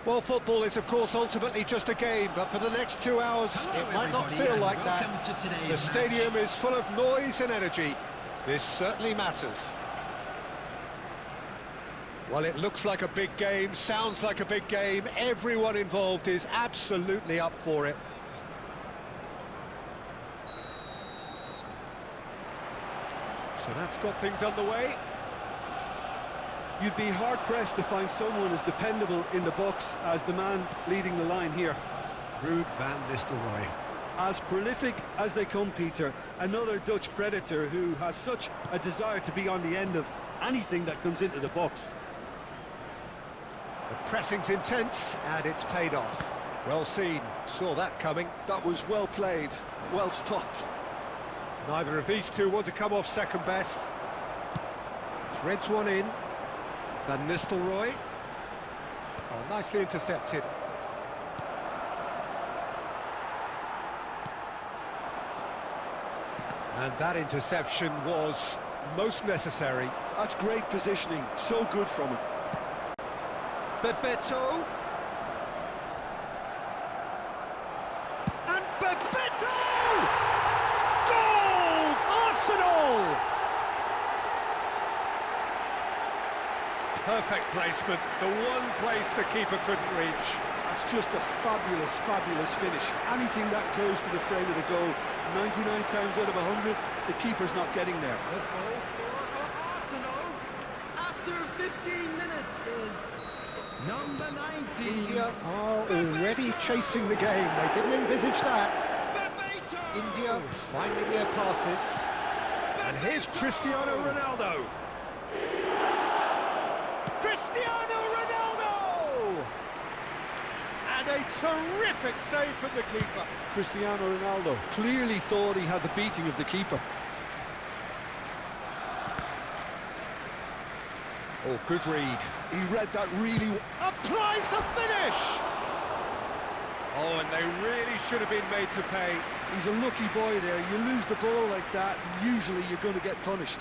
Well, football is, of course, ultimately just a game, but for the next 2 hours, it might not feel like that. The stadium is full of noise and energy. This certainly matters. Well, it looks like a big game, sounds like a big game. Everyone involved is absolutely up for it. So that's got things underway. You'd be hard-pressed to find someone as dependable in the box as the man leading the line here. Ruud van Nistelrooy. As prolific as they come, Peter, another Dutch predator who has such a desire to be on the end of anything that comes into the box. The pressing's intense, and it's paid off. Well seen, saw that coming. That was well played, well stopped. Neither of these two want to come off second best. Threads one in. Van Nistelrooy. Oh, nicely intercepted. And that interception was most necessary. That's great positioning, so good from him. Bebeto. And Bebeto! Goal! Arsenal! Perfect placement, the one place the keeper couldn't reach. That's just a fabulous, fabulous finish. Anything that close to the frame of the goal, 99 times out of 100, the keeper's not getting there. The goal scorer for Arsenal after 15 minutes is number 19. India are already chasing the game. They didn't envisage that. Bebeto! India finding their passes. And here's Cristiano Ronaldo. Cristiano Ronaldo! And a terrific save from the keeper. Cristiano Ronaldo clearly thought he had the beating of the keeper. Oh, good read. He read that really well. Applies the finish! Oh, and they really should have been made to pay. He's a lucky boy there. You lose the ball like that, and usually you're going to get punished.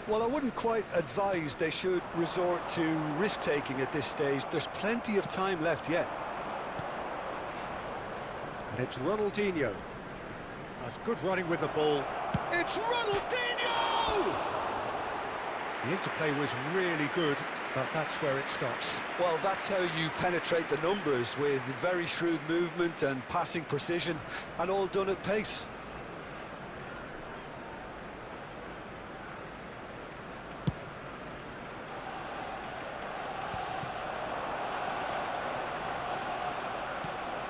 Well, I wouldn't quite advise they should resort to risk-taking at this stage. There's plenty of time left yet. And it's Ronaldinho. That's good running with the ball. It's Ronaldinho! The interplay was really good, but that's where it stops. Well, that's how you penetrate the numbers, with very shrewd movement and passing precision, and all done at pace.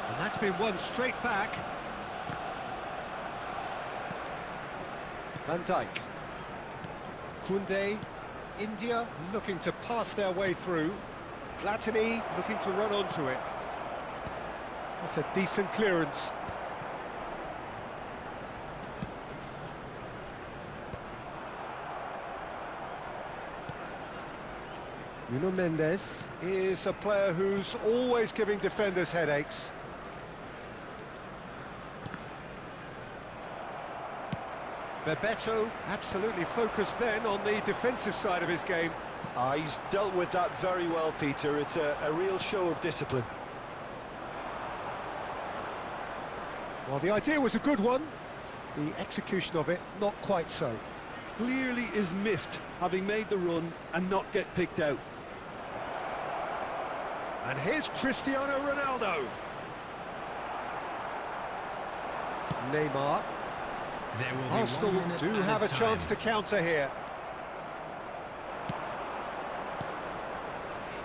And that's been won straight back. Van Dijk. Koundé. India looking to pass their way through. Platini looking to run onto it. That's a decent clearance. Nuno Mendes is a player who's always giving defenders headaches. Bebeto absolutely focused then on the defensive side of his game. He's dealt with that very well, Peter. It's a real show of discipline. Well, the idea was a good one. The execution of it, not quite so. Clearly is miffed, having made the run and not get picked out. And here's Cristiano Ronaldo. Neymar. Arsenal do have a chance to counter here.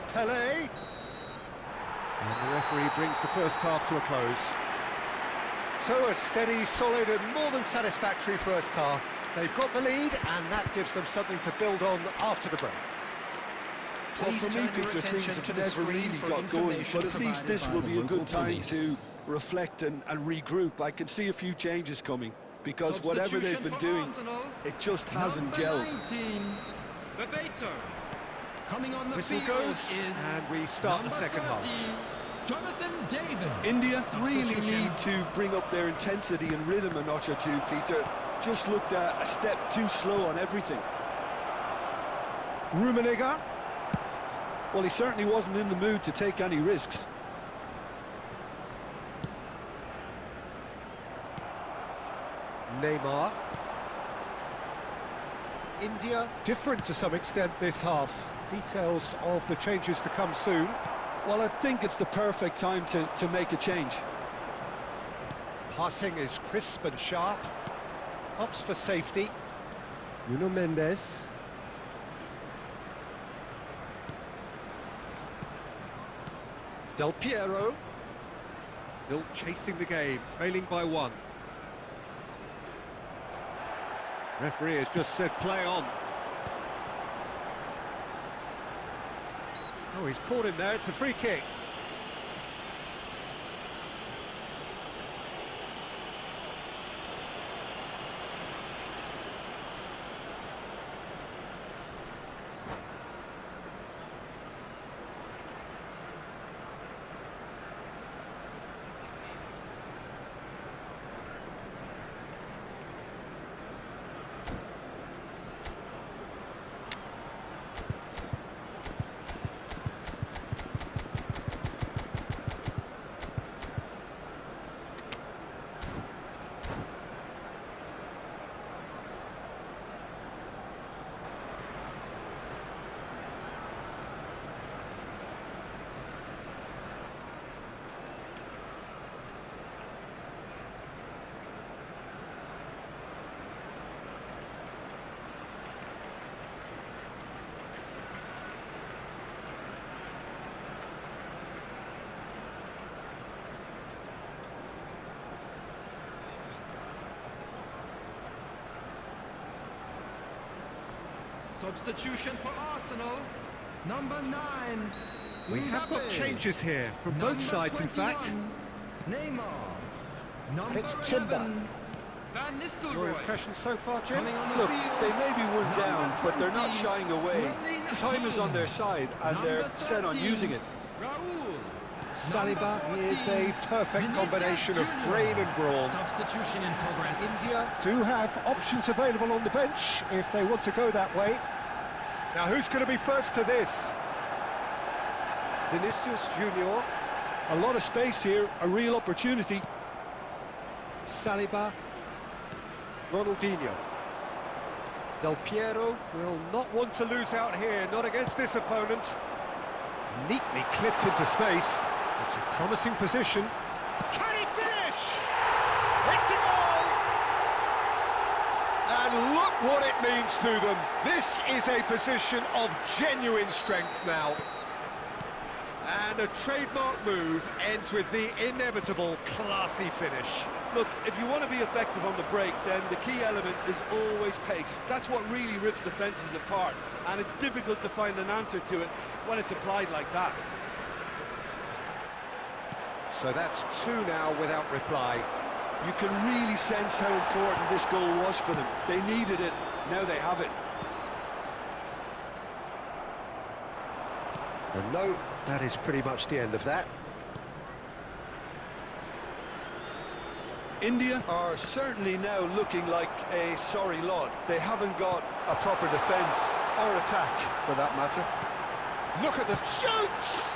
Pelé. And the referee brings the first half to a close. So a steady, solid and more than satisfactory first half. They've got the lead and that gives them something to build on after the break. Well, for me, Peter, things have never really got going, but at least this will be a good time to reflect and regroup. I can see a few changes coming, because whatever they've been doing, it just hasn't gelled. Bebeto. Coming on the Whistle field goes, is and we start the number second 30, half. Jonathan David. India really Substitution. need to bring up their intensity and rhythm a notch or two, Peter. Just looked a step too slow on everything. Rummenigge. Well, he certainly wasn't in the mood to take any risks. Neymar. India different to some extent this half. Details of the changes to come soon. Well, I think it's the perfect time to make a change. Passing is crisp and sharp. Opts for safety. Nuno Mendes. Del Piero. Still chasing the game, trailing by 1. Referee has just said play on. Oh, he's caught him there, it's a free kick. Substitution for Arsenal. Number 9. We have got Mbappe. changes here from both Number sides, in fact. 21, Neymar. Number it's Timber. 11, Van Your Nistelrooy. impression so far, Jim? Coming on the Look, field, they may be one number down, but they're not 20, shying away. Rolling Time is on their side, and they're Number set on 13, using it. Raúl. Saliba Number is a 14, perfect Vinicius combination of Junior. brain and brawn. Substitution in progress. India do have options available on the bench if they want to go that way. Now, who's going to be first to this? Vinicius Junior. A lot of space here, a real opportunity. Saliba. Ronaldinho. Del Piero will not want to lose out here, not against this opponent. Neatly clipped into space. It's a promising position. Can he finish? It's a goal! And look what it means to them. This is a position of genuine strength now. And a trademark move ends with the inevitable classy finish. Look, if you want to be effective on the break, then the key element is always pace. That's what really rips defences apart, and it's difficult to find an answer to it when it's applied like that. So that's 2 now without reply. You can really sense how important this goal was for them. They needed it, now they have it. And no, that is pretty much the end of that. India are certainly now looking like a sorry lot. They haven't got a proper defence or attack, for that matter. Look at the shoots!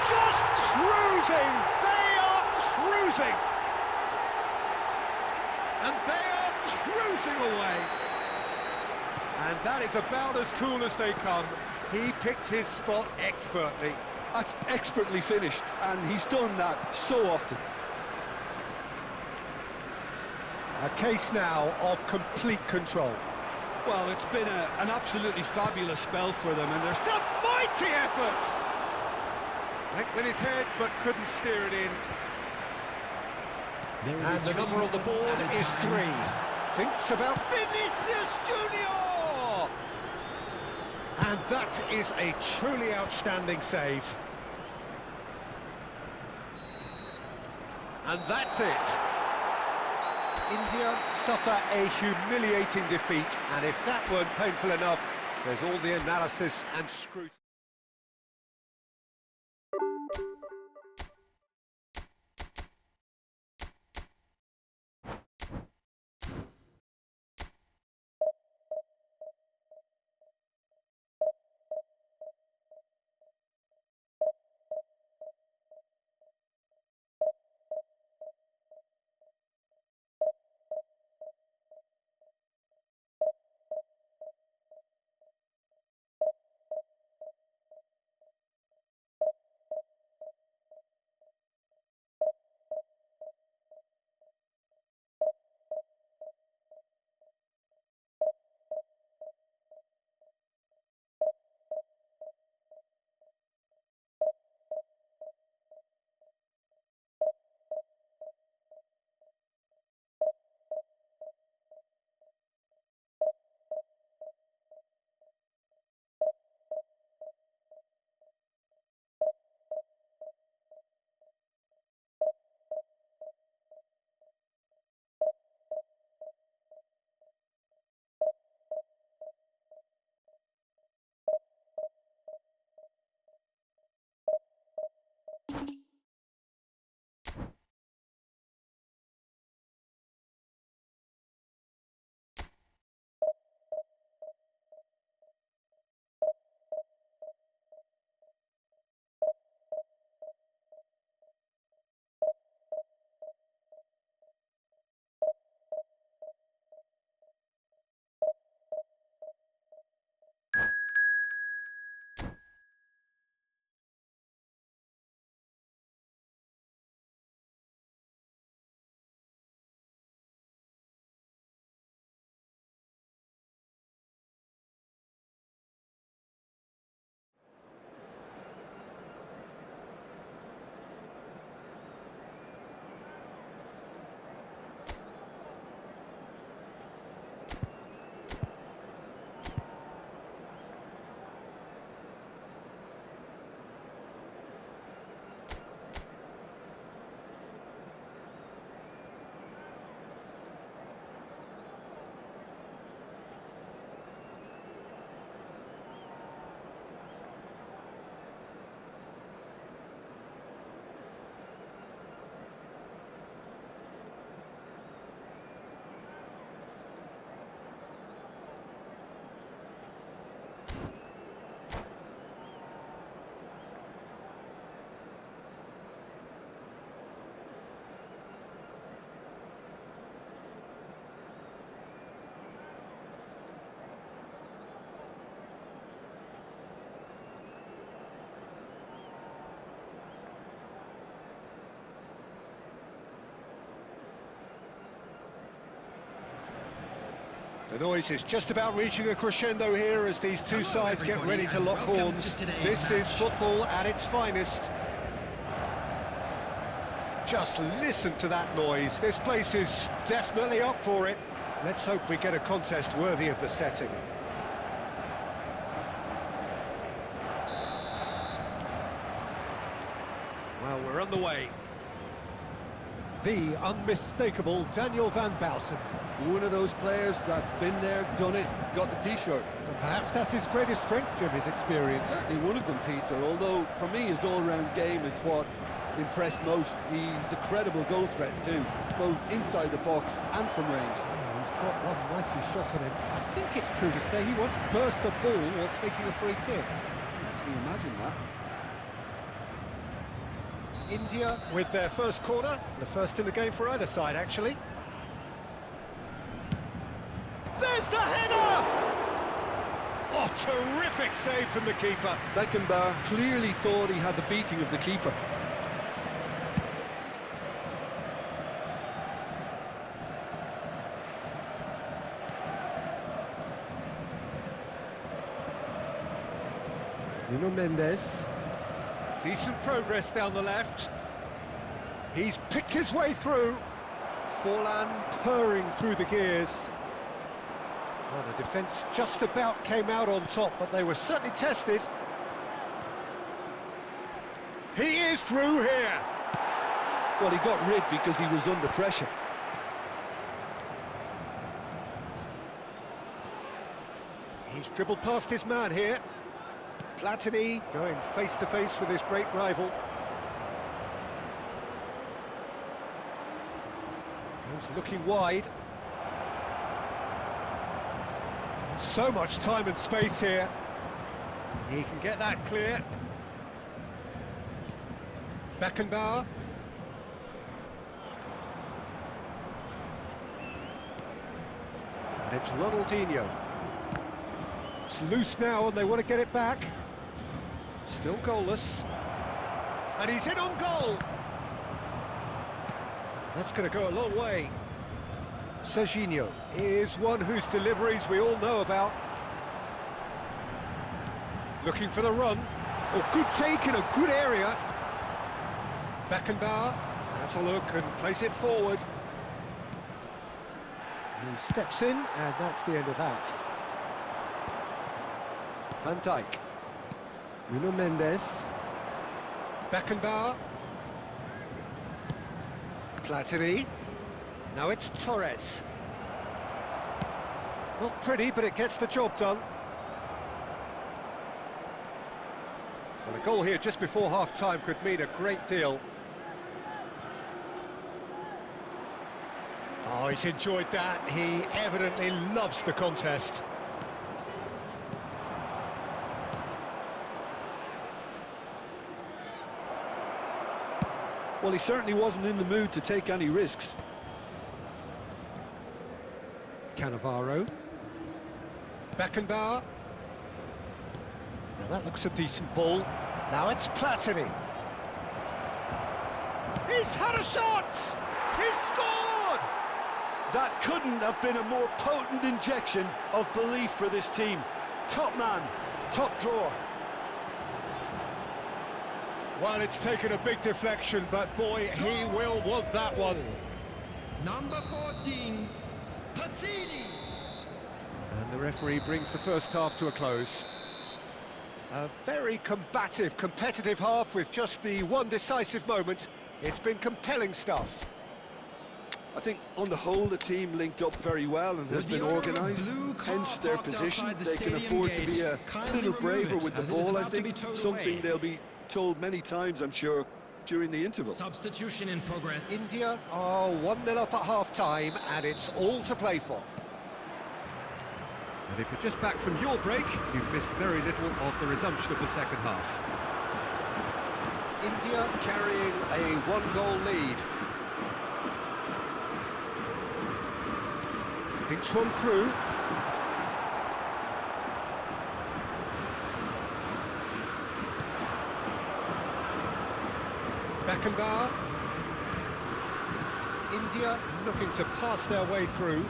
Just cruising! They are cruising! And they are cruising away! And that is about as cool as they come. He picked his spot expertly. That's expertly finished, and he's done that so often. A case now of complete control. Well, it's been an absolutely fabulous spell for them, and It's a mighty effort! Went with his head, but couldn't steer it in. And the number on the board is 3. Thinks about Vinicius Junior! And that is a truly outstanding save. And that's it. India suffer a humiliating defeat, and if that weren't painful enough, There's all the analysis and scrutiny. The noise is just about reaching a crescendo here as these two sides get ready to lock horns. This is football at its finest. Just listen to that noise. This place is definitely up for it. Let's hope we get a contest worthy of the setting. Well, we're on the way. The unmistakable Daniel van Bouten. One of those players that's been there, done it, got the T-shirt. And perhaps that's his greatest strength, Jim, his experience. Certainly one of them, Peter, although for me his all-round game is what impressed most. He's a credible goal threat too, both inside the box and from range. Yeah, he's got one mighty shot on him. I think it's true to say he once burst a ball while taking a free kick. Can you imagine that? India with their first corner, the first in the game for either side, actually. There's the header! Oh, terrific save from the keeper. Beckenbauer clearly thought he had the beating of the keeper. Nuno Mendes. Decent progress down the left. He's picked his way through. Forlan purring through the gears. Well, the defence just about came out on top, but they were certainly tested. He is through here. Well, he got rid because he was under pressure. He's dribbled past his man here. Platini going face-to-face with his great rival. He's looking wide. So much time and space here. He can get that clear. Beckenbauer. And it's Ronaldinho. It's loose now and they want to get it back. Still goalless. And he's in on goal. That's going to go a long way. Serginho is one whose deliveries we all know about. Looking for the run. Oh, good take in a good area. Beckenbauer has a look and plays it forward. He steps in, and that's the end of that. Van Dijk. Nuno Mendes. Beckenbauer. Platini. Now it's Torres. Not pretty, but it gets the job done. Well, a goal here just before half-time could mean a great deal. Oh, he's enjoyed that. He evidently loves the contest. Well, he certainly wasn't in the mood to take any risks. Cannavaro. Beckenbauer. Now that looks a decent ball. Now it's Platini. He's had a shot! He's scored! That couldn't have been a more potent injection of belief for this team. Top man, top drawer. Well, it's taken a big deflection, but boy, he will want that one. Number 14, Platini. And the referee brings the first half to a close. A very combative, competitive half with just the one decisive moment. It's been compelling stuff. I think on the whole the team linked up very well and has been organised, hence their position. They can afford to be a little braver with the ball, I think, something they'll be told many times, I'm sure, during the interval. Substitution in progress. India are 1-0 up at half-time, and it's all to play for. And if you're just back from your break, you've missed very little of the resumption of the second half. India carrying a one-goal lead. Dinks one through. Beckenbauer. India looking to pass their way through.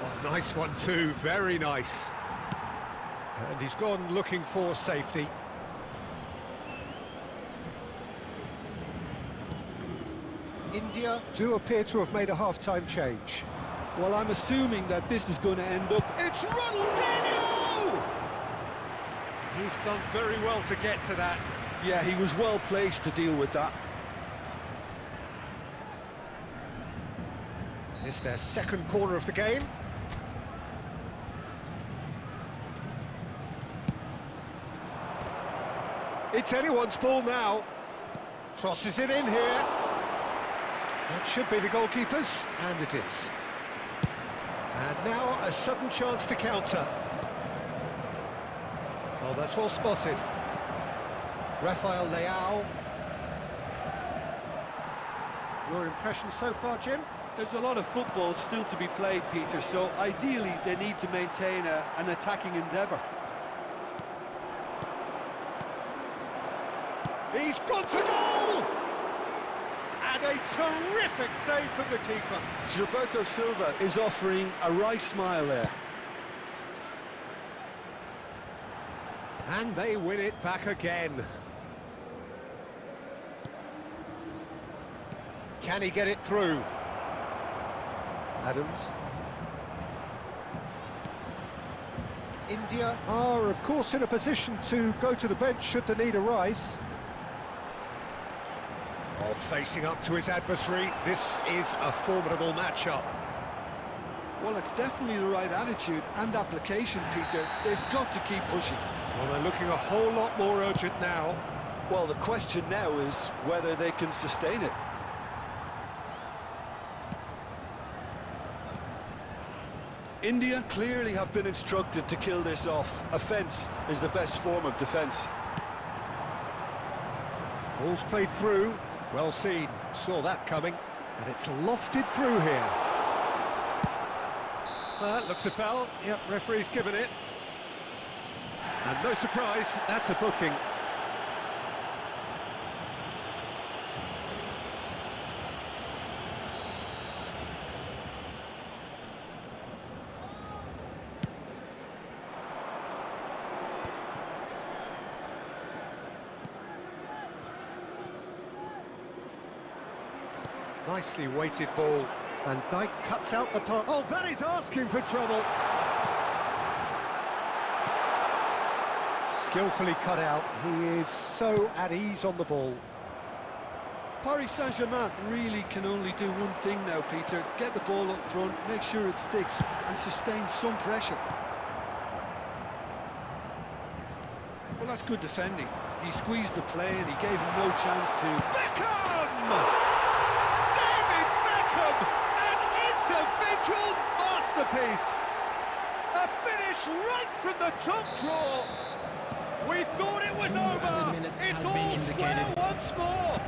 Oh, nice one too, very nice. And he's gone looking for safety. India do appear to have made a half-time change. Well, I'm assuming that this is going to end up... It's Ronaldinho! He's done very well to get to that. Yeah, he was well placed to deal with that. It's their second corner of the game. It's anyone's ball now. Crosses it in here. That should be the goalkeeper's, and it is. And now a sudden chance to counter. Oh, that's well spotted. Rafael Leao. Your impression so far, Jim? There's a lot of football still to be played, Peter, so ideally they need to maintain an attacking endeavour. He's gone for goal! And a terrific save from the keeper. Gilberto Silva is offering a wry smile there. And they win it back again. Can he get it through? Adams. India are, of course, in a position to go to the bench should the need arise. Oh, facing up to his adversary, this is a formidable matchup. Well, it's definitely the right attitude and application, Peter. They've got to keep pushing. Well, they're looking a whole lot more urgent now. Well, the question now is whether they can sustain it. India clearly have been instructed to kill this off. Offence is the best form of defence. Ball's played through, well seen, saw that coming, and it's lofted through here. That looks a foul, yep, referee's given it. And no surprise, that's a booking. Nicely weighted ball, and Dijk cuts out the pass. Oh, that is asking for trouble. Skillfully cut out. He is so at ease on the ball. Paris Saint-Germain really can only do one thing now, Peter. Get the ball up front, make sure it sticks, and sustain some pressure. Well, that's good defending. He squeezed the play and he gave him no chance to... Beckham! Individual masterpiece! A finish right from the top draw! We thought it was over! It's all square once more!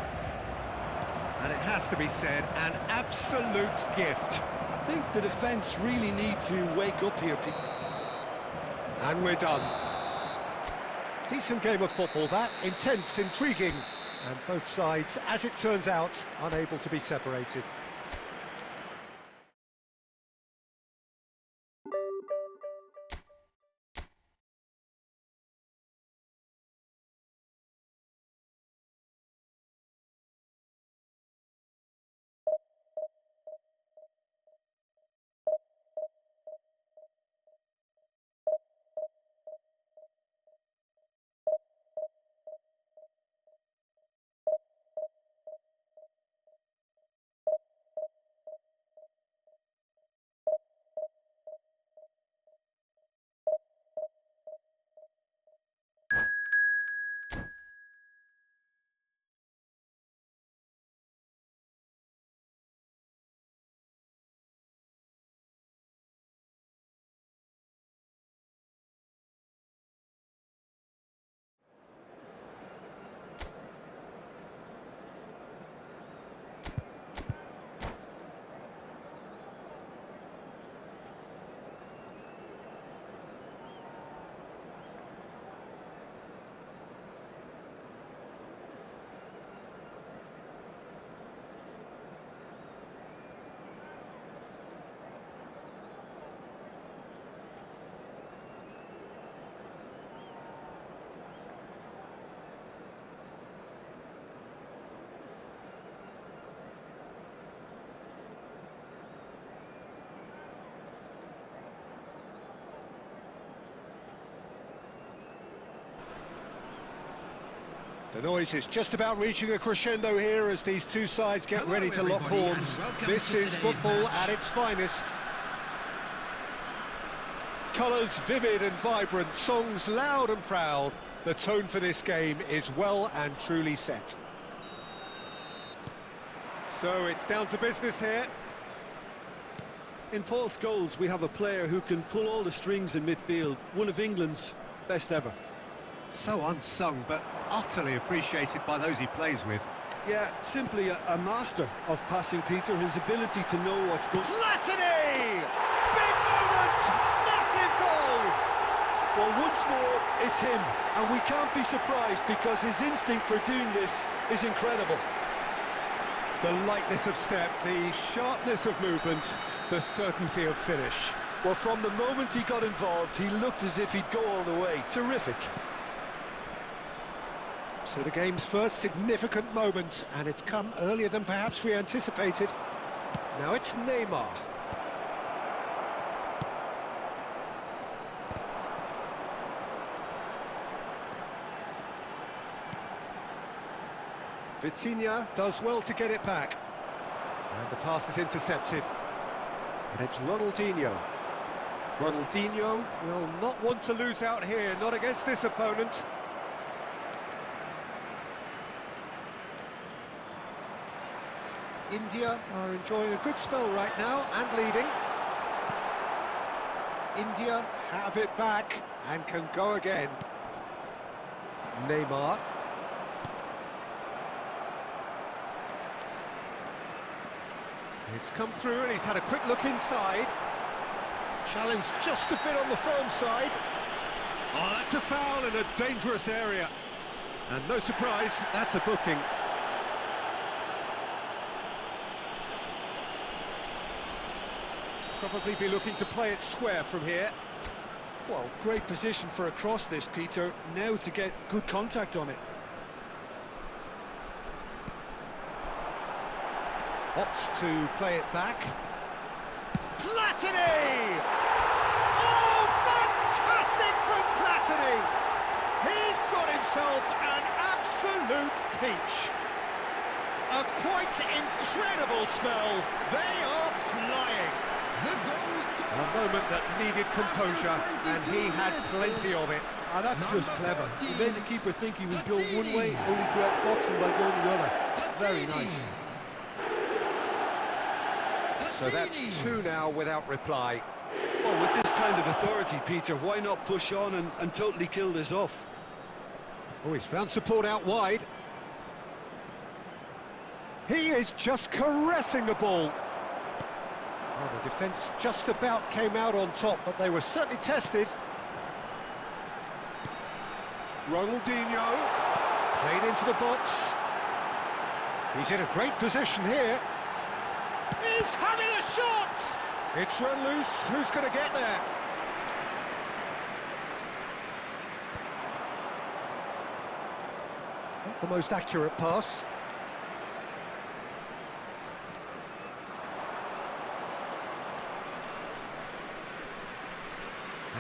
And it has to be said, an absolute gift. I think the defence really need to wake up here, Pete. And we're done. Decent game of football, that. Intense, intriguing. And both sides, as it turns out, unable to be separated. The noise is just about reaching a crescendo here as these two sides get ready to lock horns. This is football at its finest. Colours vivid and vibrant, songs loud and proud. The tone for this game is well and truly set. So it's down to business here. In Paul Scholes, we have a player who can pull all the strings in midfield, one of England's best ever. So unsung, but utterly appreciated by those he plays with. Yeah, simply a master of passing, Peter. His ability to know what's going... Platini! Big moment! Massive goal! Well, once more, it's him. And we can't be surprised because his instinct for doing this is incredible. The lightness of step, the sharpness of movement, the certainty of finish. Well, from the moment he got involved, he looked as if he'd go all the way. Terrific. So the game's first significant moment, and it's come earlier than perhaps we anticipated. Now it's Neymar. Vitinha does well to get it back. And the pass is intercepted. And it's Ronaldinho. Ronaldinho will not want to lose out here, not against this opponent. India are enjoying a good spell right now and leading. India have it back and can go again. Neymar. It's come through and he's had a quick look inside. Challenge just a bit on the firm side. Oh, that's a foul in a dangerous area. And no surprise, that's a booking. Probably be looking to play it square from here. Well, great position for a cross this, Peter. Now to get good contact on it. Opts to play it back. Platini! Oh, fantastic from Platini! He's got himself an absolute peach. A quite incredible spell. They are flying. A moment that needed composure, and he had plenty of it. Ah, that's just clever. He made the keeper think he was going one way, only to outfox him by going the other. Very nice. So that's two now without reply. Well, with this kind of authority, Peter, why not push on and totally kill this off? Oh, he's found support out wide. He is just caressing the ball. Oh, the defence just about came out on top, but they were certainly tested. Ronaldinho, played into the box. He's in a great position here. He's having a shot! It's run loose, who's going to get there? Not the most accurate pass.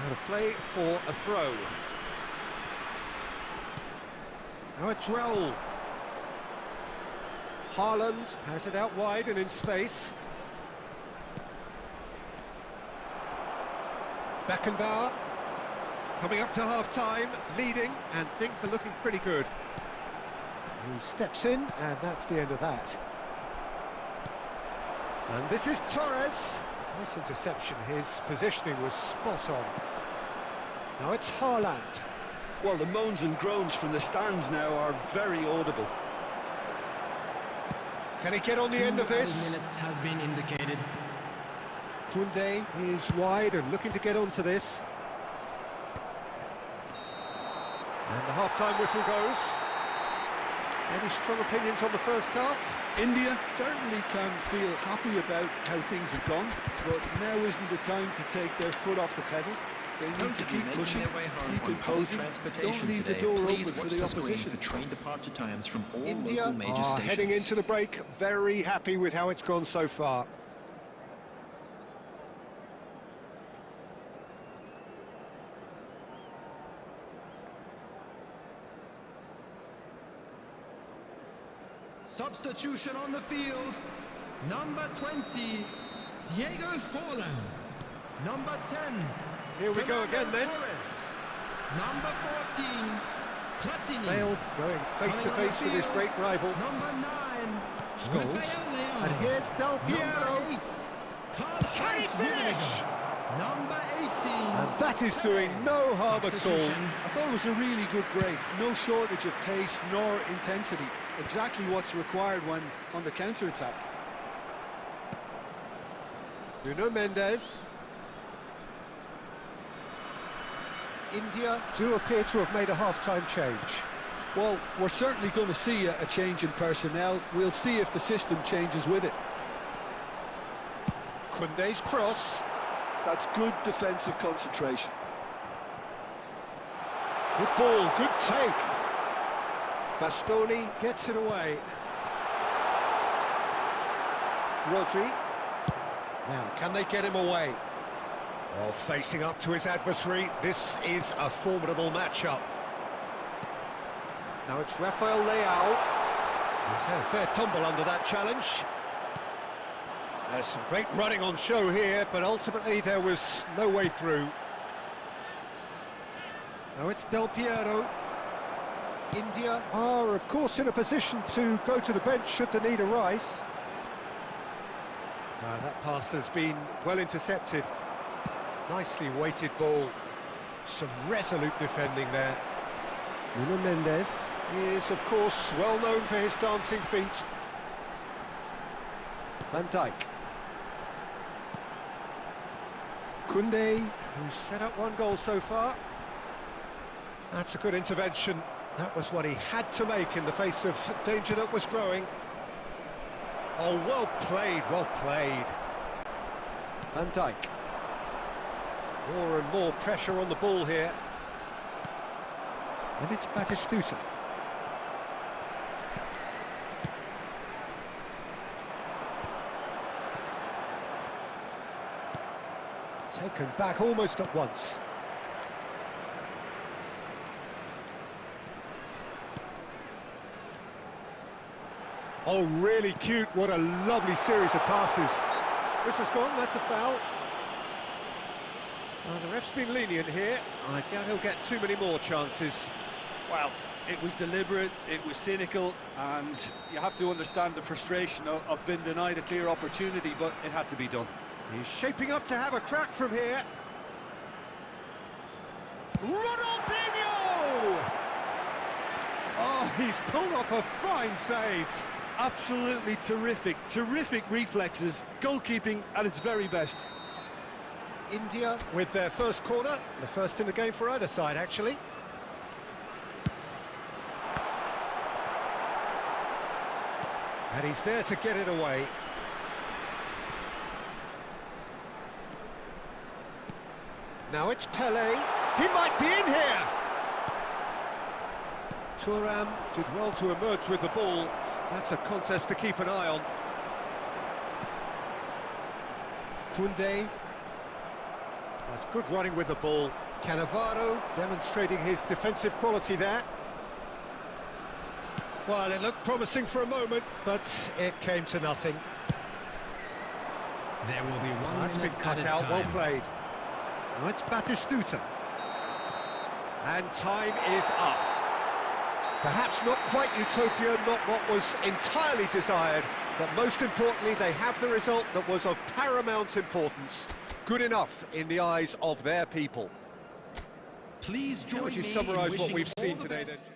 Out of play for a throw. Now it's Raul. Haaland has it out wide and in space. Beckenbauer coming up to half-time, leading, and things are looking pretty good. He steps in, and that's the end of that. And this is Torres. Nice interception, his positioning was spot on. Now it's Haaland. Well, the moans and groans from the stands now are very audible. Can he get on the end of this? Minutes has been indicated. Koundé is wide and looking to get onto this. And the half-time whistle goes. Any strong opinions on the first half? India certainly can feel happy about how things have gone, but now isn't the time to take their foot off the pedal. They need to keep pushing, keep imposing, don't leave the door open for the opposition. India are heading into the break, very happy with how it's gone so far. Substitution on the field. Number 20, Diego Forlan. Number 10. Here we go again then. Number 14, Platini. Bale going face-to-face with his great rival. Number 9, Scholes. And here's Del Piero. Can he finish? Number 18. And that is doing no harm at all. I thought it was a really good break. No shortage of pace nor intensity. Exactly what's required when on the counter-attack. Nuno Mendes. India do appear to have made a half-time change. Well, we're certainly going to see a change in personnel. We'll see if the system changes with it. Koundé's cross. That's good defensive concentration. Good ball, good take. Bastoni gets it away. Rodri. Now, can they get him away? Oh, facing up to his adversary, this is a formidable matchup. Now it's Rafael Leao. He's had a fair tumble under that challenge. There's some great running on show here, but ultimately there was no way through. Now it's Del Piero. India are, of course, in a position to go to the bench should the need arise. That pass has been well intercepted. Nicely weighted ball. Some resolute defending there. Nuno Mendes is, of course, well known for his dancing feet. Van Dijk. Koundé, who's set up one goal so far. That's a good intervention. That was what he had to make in the face of danger that was growing. Oh, well played, well played. Van Dijk. More and more pressure on the ball here. And it's Batistuta. Taken back almost at once. Oh, really cute. What a lovely series of passes. This has gone, that's a foul. The ref's been lenient here. I doubt he'll get too many more chances. Well, it was deliberate, it was cynical, and you have to understand the frustration of being denied a clear opportunity, but it had to be done. He's shaping up to have a crack from here. Ronaldinho! Oh, he's pulled off a fine save. Absolutely terrific, terrific reflexes, goalkeeping at its very best. India with their first corner, the first in the game for either side, actually. And he's there to get it away. Now it's Pelé. He might be in here! Thuram did well to emerge with the ball. That's a contest to keep an eye on. Koundé. That's good running with the ball. Cannavaro demonstrating his defensive quality there. Well, it looked promising for a moment, but it came to nothing. There will be one That's been cut out, well played. Now it's Batistuta. And time is up. Perhaps not quite utopia, not what was entirely desired, but most importantly, they have the result that was of paramount importance. Good enough in the eyes of their people. Please join How would you me in summarise what wishing we've all seen the today, best. then?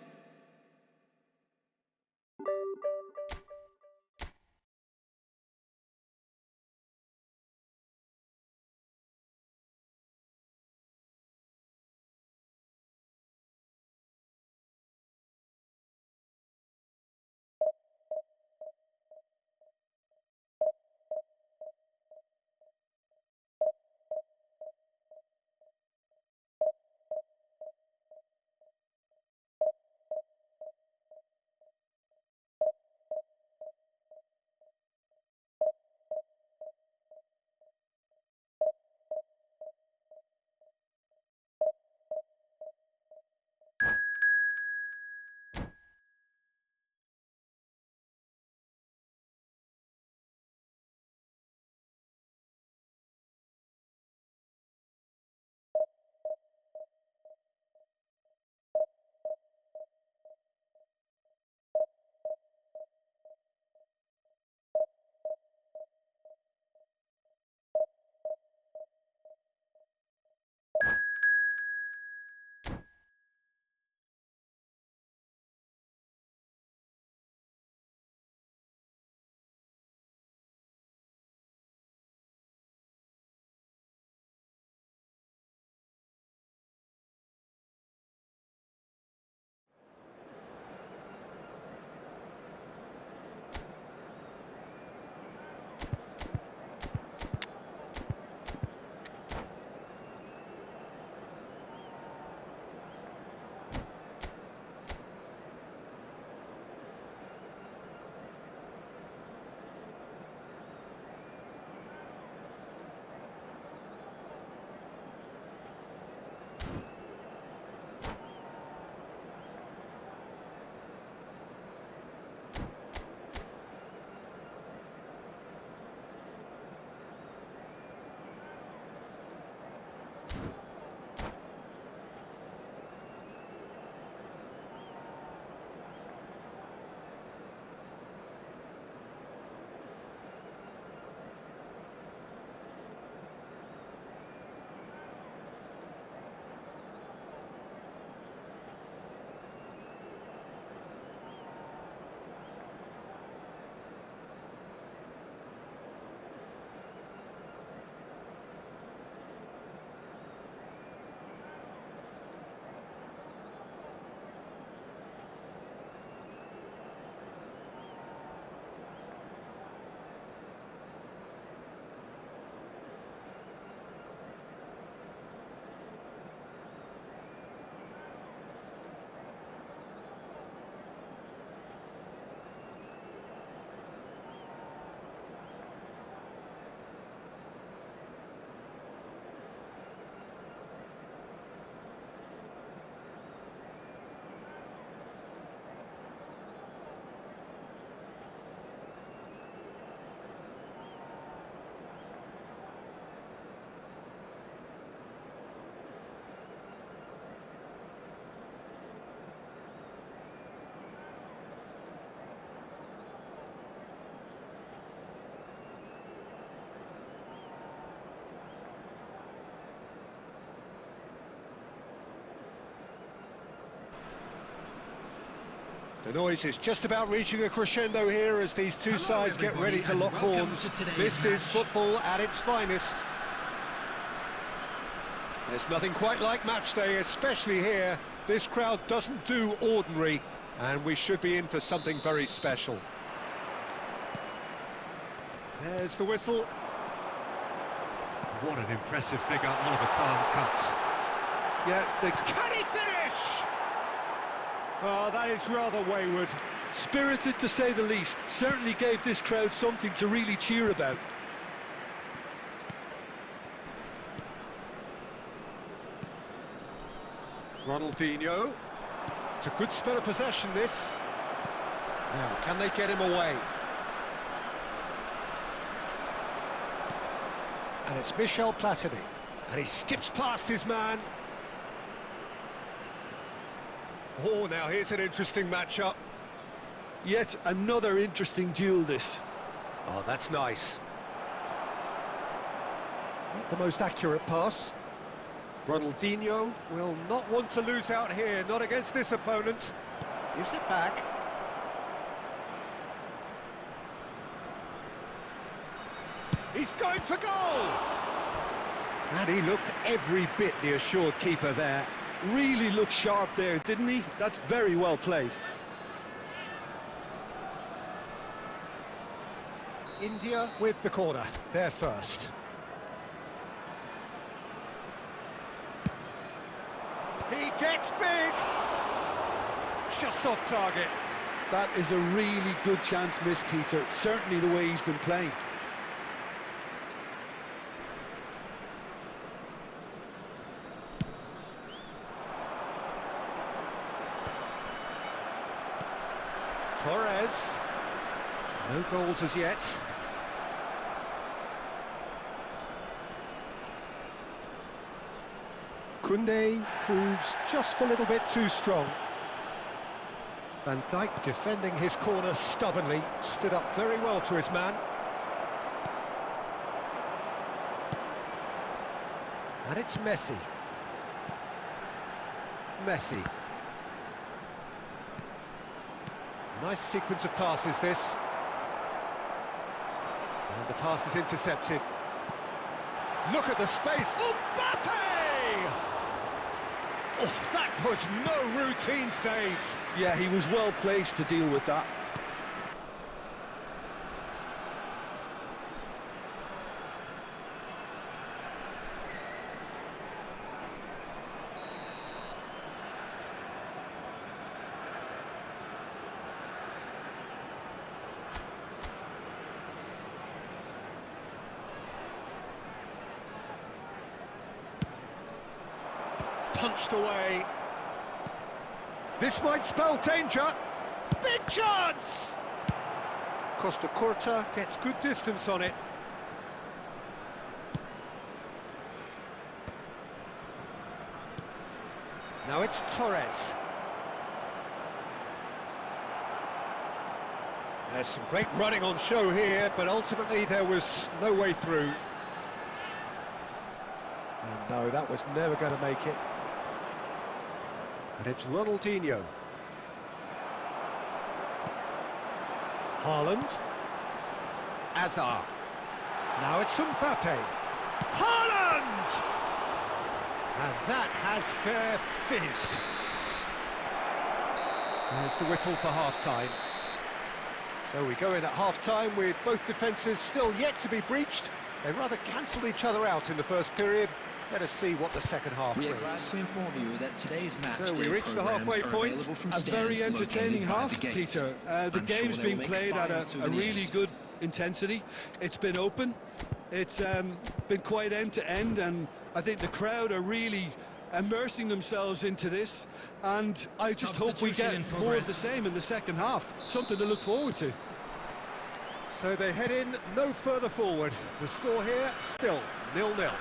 The noise is just about reaching a crescendo here as these two sides get ready to lock horns. This is football at its finest. There's nothing quite like match day, especially here. This crowd doesn't do ordinary, and we should be in for something very special. There's the whistle. What an impressive figure Oliver Kahn cuts. Yeah, Can he finish? Oh, that is rather wayward. spirited to say the least. Certainly gave this crowd something to really cheer about. Ronaldinho. It's a good spell of possession, this. Now, can they get him away? And it's Michel Platini. And he skips past his man. Oh, now here's an interesting matchup. Yet another interesting duel, this. Oh, that's nice. Not the most accurate pass. Ronaldinho will not want to lose out here, not against this opponent. Gives it back. He's going for goal! And he looked every bit the assured keeper there. Really looked sharp there, didn't he? That's very well played. India with the corner, they're first. He gets big! Just off target. That is a really good chance miss, Peter. Certainly the way he's been playing. Torres. No goals as yet. Koundé proves just a little bit too strong. Van Dijk defending his corner stubbornly, stood up very well to his man. And it's Messi. Messi. Nice sequence of passes, this. And the pass is intercepted. Look at the space. Mbappe! Oh, that was no routine save. Yeah, he was well placed to deal with that. Punched away. This might spell danger. Big chance! Costa Curta gets good distance on it. Now it's Torres. There's some great running on show here, but ultimately there was no way through. And no, that was never going to make it. And it's Ronaldinho. Haaland. Hazard. Now it's Mbappe. Haaland! And that has fair fizzed. There's the whistle for half-time. So we go in at half-time with both defences still yet to be breached. They rather cancelled each other out in the first period. Let us see what the second half brings. We are glad to inform you that today's match so we reach the halfway point. A very entertaining half, Peter. The game's being played at a really good intensity. It's been open. It's been quite end-to-end, and I think the crowd are really immersing themselves into this. And I just hope we get more of the same in the second half. Something to look forward to. So they head in no further forward. The score here, still 0-0.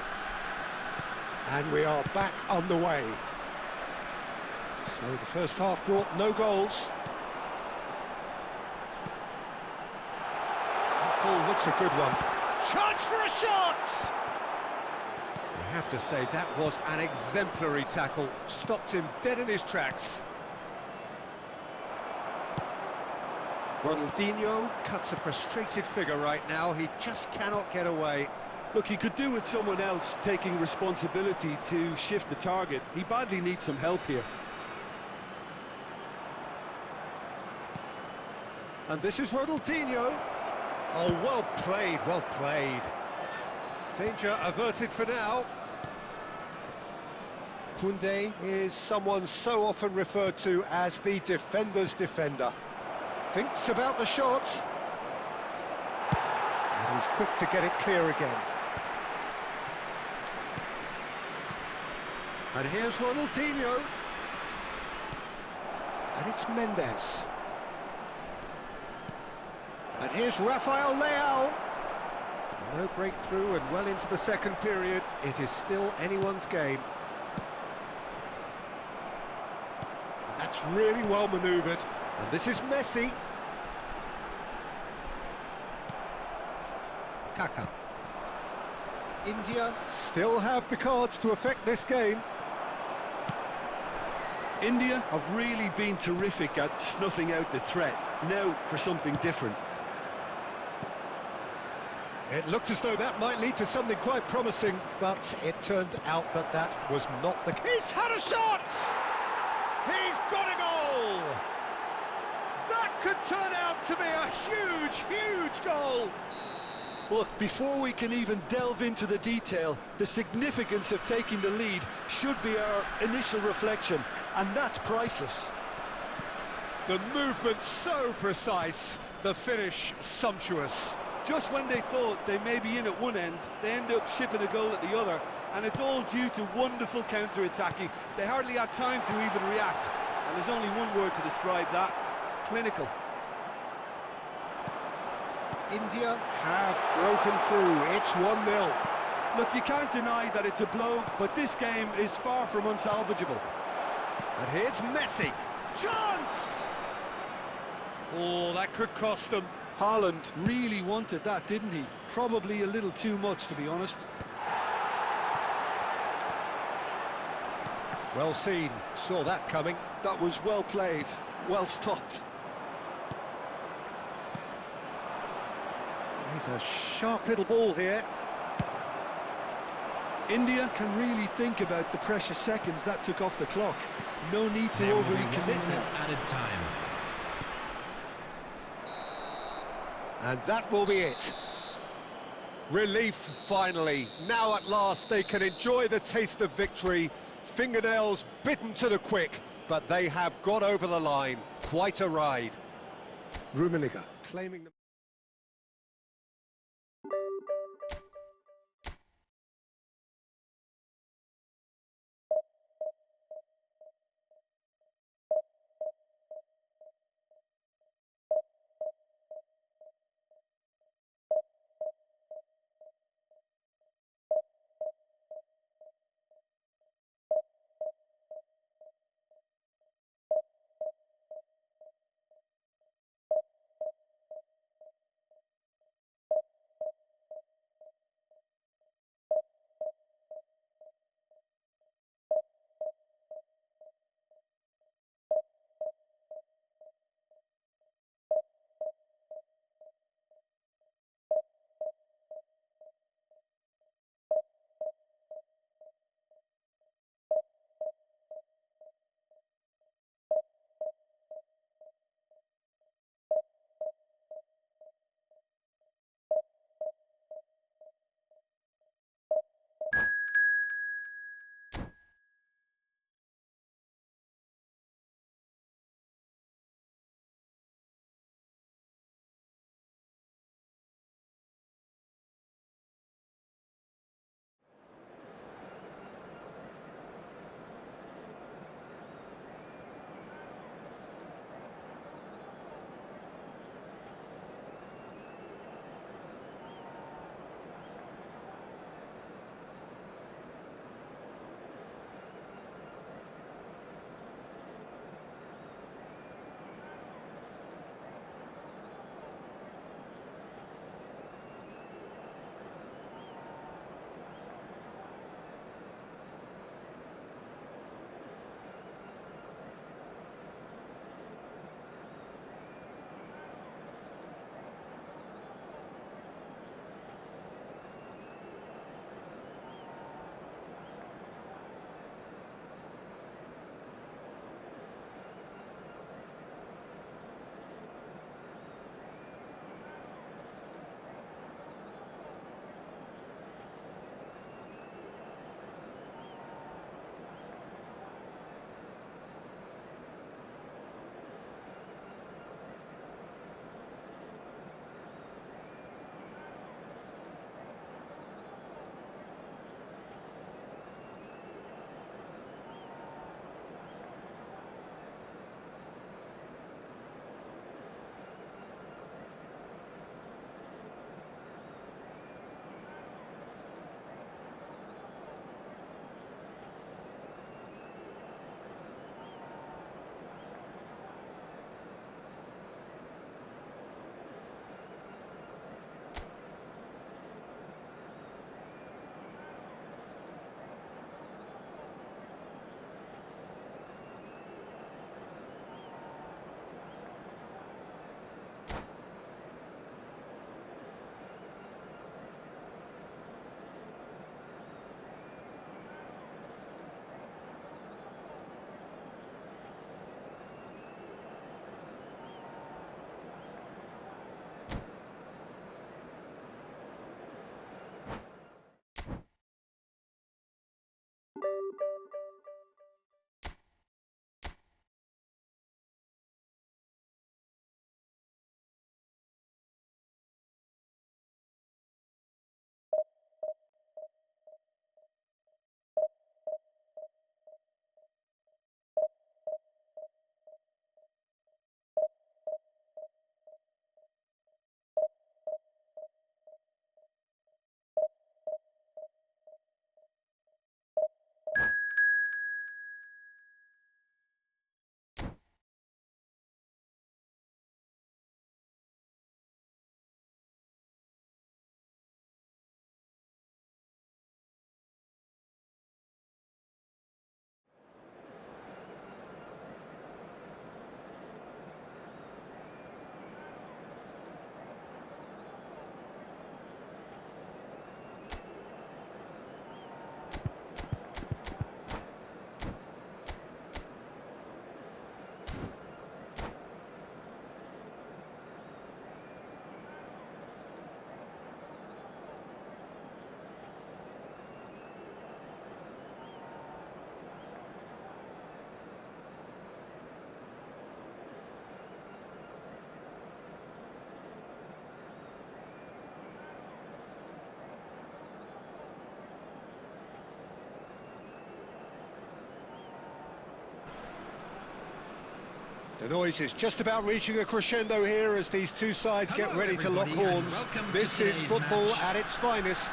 And we are back underway. So the first half brought no goals. That ball looks a good one. Chance for a shot! I have to say, that was an exemplary tackle. Stopped him dead in his tracks. Ronaldinho cuts a frustrated figure right now. He just cannot get away. Look, he could do with someone else taking responsibility to shift the target. He badly needs some help here. And this is Ronaldinho. Oh, well played, well played. Danger averted for now. Koundé is someone so often referred to as the defender's defender. Thinks about the shot. And he's quick to get it clear again. And here's Ronaldinho. And it's Mendes. And here's Rafael Leao. No breakthrough and well into the second period. It is still anyone's game. And that's really well manoeuvred. And this is Messi. Kaká. India still have the cards to affect this game. India have really been terrific at snuffing out the threat. Now for something different. It looked as though that might lead to something quite promising, but it turned out that that was not the case. He's had a shot! He's got a goal! That could turn out to be a huge, huge goal! Look, before we can even delve into the detail, the significance of taking the lead should be our initial reflection, and that's priceless. The movement so precise, the finish sumptuous. Just when they thought they may be in at one end, they end up shipping a goal at the other, and it's all due to wonderful counter-attacking. They hardly had time to even react, and there's only one word to describe that: clinical. India have broken through. It's 1-0. Look, you can't deny that it's a blow, but this game is far from unsalvageable. And here's Messi. Chance! Oh, that could cost them. Haaland really wanted that, didn't he? Probably a little too much, to be honest. Well seen. Saw that coming. That was well played, well stopped. He's a sharp little ball here. India can really think about the precious seconds that took off the clock. No need to overly commit now. Added time. And that will be it. Relief, finally. Now at last they can enjoy the taste of victory. Fingernails bitten to the quick, but they have got over the line. Quite a ride. Rummenigge claiming the The noise is just about reaching a crescendo here as these two sides get ready to lock horns. This is football at its finest.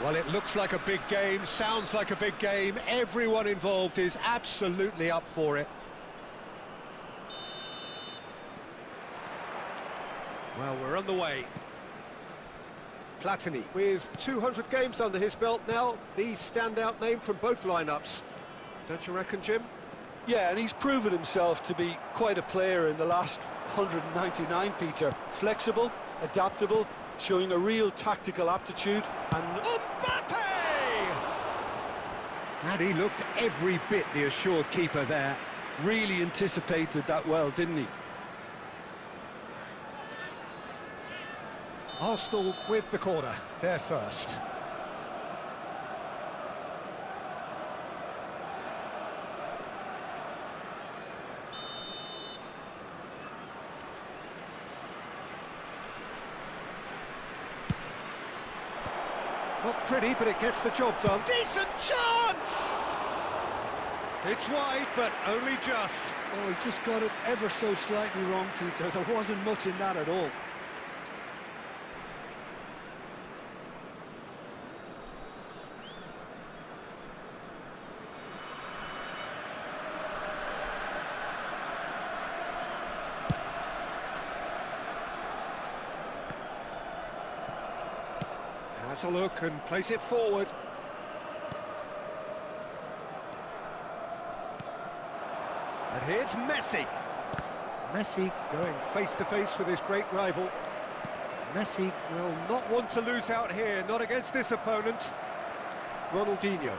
Well, it looks like a big game, sounds like a big game. Everyone involved is absolutely up for it. Well, we're on the way. Platini, with 200 games under his belt now, the standout name from both lineups. Don't you reckon, Jim? Yeah, and he's proven himself to be quite a player in the last 199, Peter. Flexible, adaptable, showing a real tactical aptitude, and... Mbappe! And he looked every bit the assured keeper there. Really anticipated that well, didn't he? Arsenal with the corner, they're first. Not pretty, but it gets the job done. Decent chance! It's wide, but only just. Oh, he just got it ever so slightly wrong, Peter. There wasn't much in that at all. Has a look and place it forward. And here's Messi. Messi going face-to-face with his great rival. Messi will not want to lose out here, not against this opponent. Ronaldinho.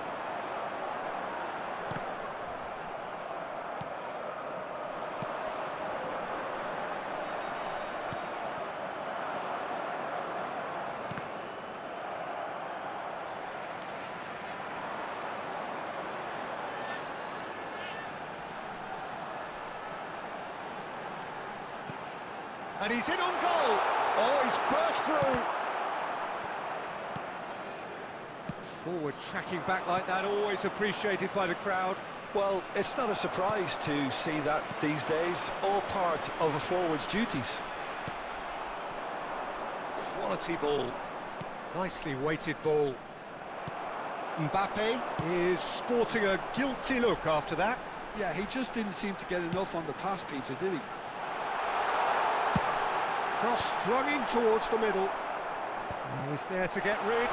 And he's in on goal. Oh, he's burst through. Forward tracking back like that, always appreciated by the crowd. Well, it's not a surprise to see that these days, all part of a forward's duties. Quality ball. Nicely weighted ball. Mbappe is sporting a guilty look after that. Yeah, he just didn't seem to get enough on the pass, Peter, did he? Cross flung in towards the middle. He's there to get rid.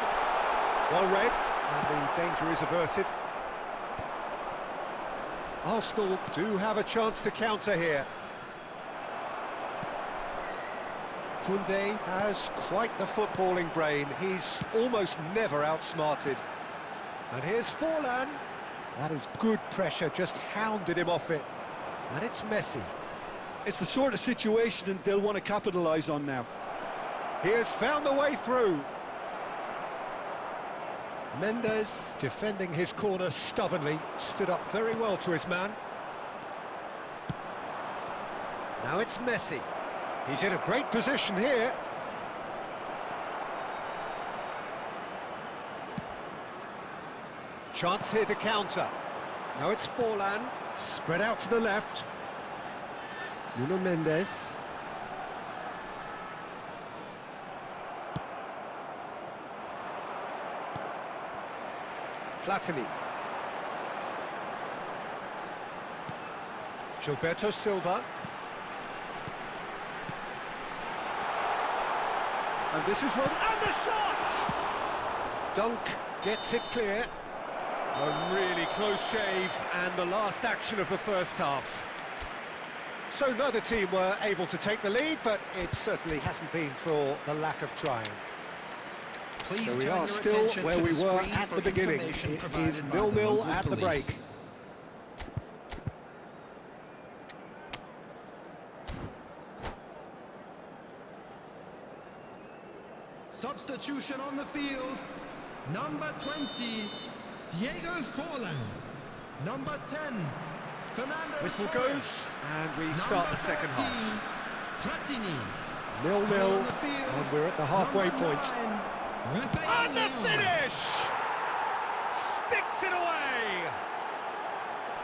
Well read, and the danger is averted. Arsenal do have a chance to counter here. Koundé has quite the footballing brain. He's almost never outsmarted. And here's Forlan. That is good pressure, just hounded him off it. And it's Messi. It's the sort of situation that they'll want to capitalise on now. He has found the way through. Mendes defending his corner stubbornly, stood up very well to his man. Now it's Messi. He's in a great position here. Chance here to counter. Now it's Forlan, spread out to the left. Nuno Mendes. Platini. Gilberto Silva. And this is Rod, and the shot! Dunk gets it clear. A really close shave, and the last action of the first half. So neither team were able to take the lead, but it certainly hasn't been for the lack of trying. Please So we turn are your still attention where to we the were screen at for the beginning. information It provided is by the 0-0 local at the police. break. Substitution on the field. Number 20, Diego Forlan. Number 10, Fernando Whistle Torres. goes, and we start the second half. Platini. 0-0, and we're at the halfway point. And the finish! Sticks it away!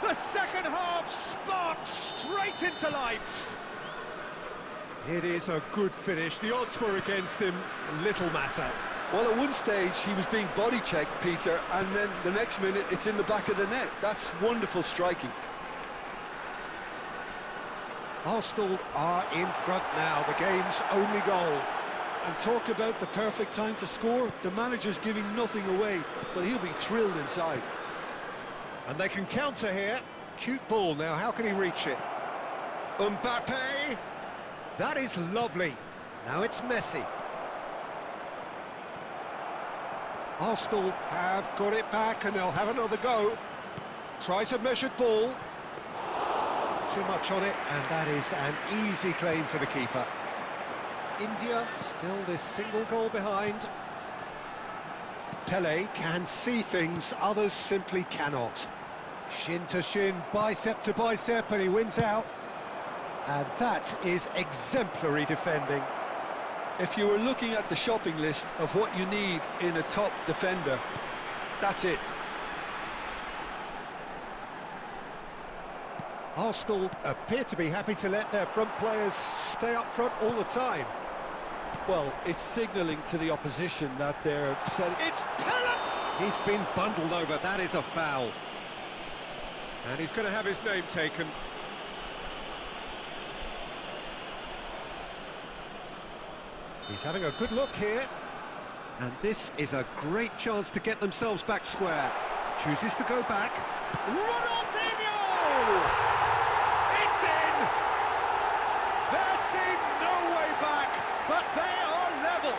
The second half sparks straight into life. It is a good finish. The odds were against him, little matter. Well, at one stage he was being body checked, Peter, and then the next minute it's in the back of the net. That's wonderful striking. Arsenal are in front now, the game's only goal. And talk about the perfect time to score. The manager's giving nothing away, but he'll be thrilled inside. And they can counter here. Cute ball now, how can he reach it? Mbappe! That is lovely. Now it's Messi. Arsenal have got it back and they'll have another go. Tries a measured ball. Too much on it, and that is an easy claim for the keeper. India still this single goal behind. Pele can see things others simply cannot. Shin to shin, bicep to bicep, and he wins out. And that is exemplary defending. If you were looking at the shopping list of what you need in a top defender, that's it. Arsenal appear to be happy to let their front players stay up front all the time. Well, it's signalling to the opposition that they're setting... It's Pele! He's been bundled over, that is a foul. And he's going to have his name taken. He's having a good look here. And this is a great chance to get themselves back square. Chooses to go back. Ronaldinho! It's in! There seemed no way back, but they are level.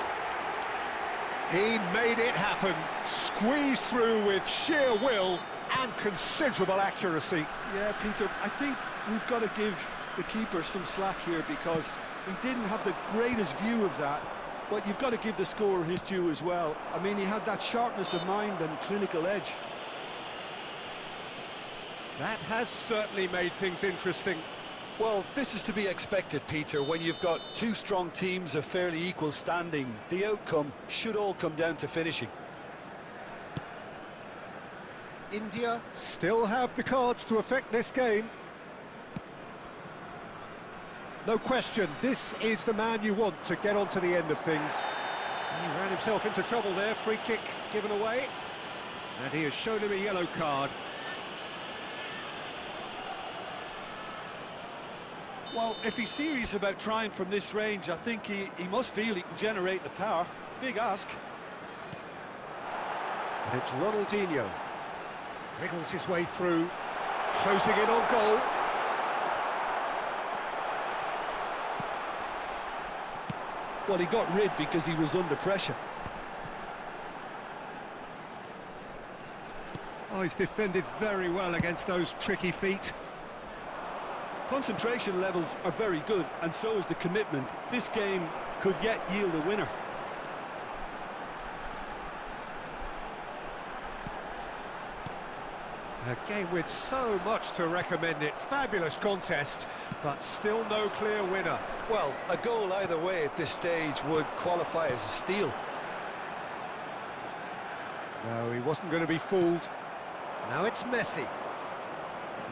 He made it happen, squeezed through with sheer will and considerable accuracy. Yeah, Peter, I think we've got to give the keeper some slack here because he didn't have the greatest view of that, but you've got to give the scorer his due as well. I mean, he had that sharpness of mind and clinical edge. That has certainly made things interesting. Well, this is to be expected, Peter, when you've got two strong teams of fairly equal standing. The outcome should all come down to finishing. India still have the cards to affect this game. No question, this is the man you want to get on to the end of things. He ran himself into trouble there, free kick given away. And he has shown him a yellow card. Well, if he's serious about trying from this range, I think he must feel he can generate the power. Big ask. And it's Ronaldinho. Wriggles his way through, closing in on goal. Well, he got rid because he was under pressure. Oh, he's defended very well against those tricky feet. Concentration levels are very good, and so is the commitment. This game could yet yield a winner. A game with so much to recommend it. Fabulous contest, but still no clear winner. Well, a goal either way at this stage would qualify as a steal. No, he wasn't going to be fooled. Now it's Messi.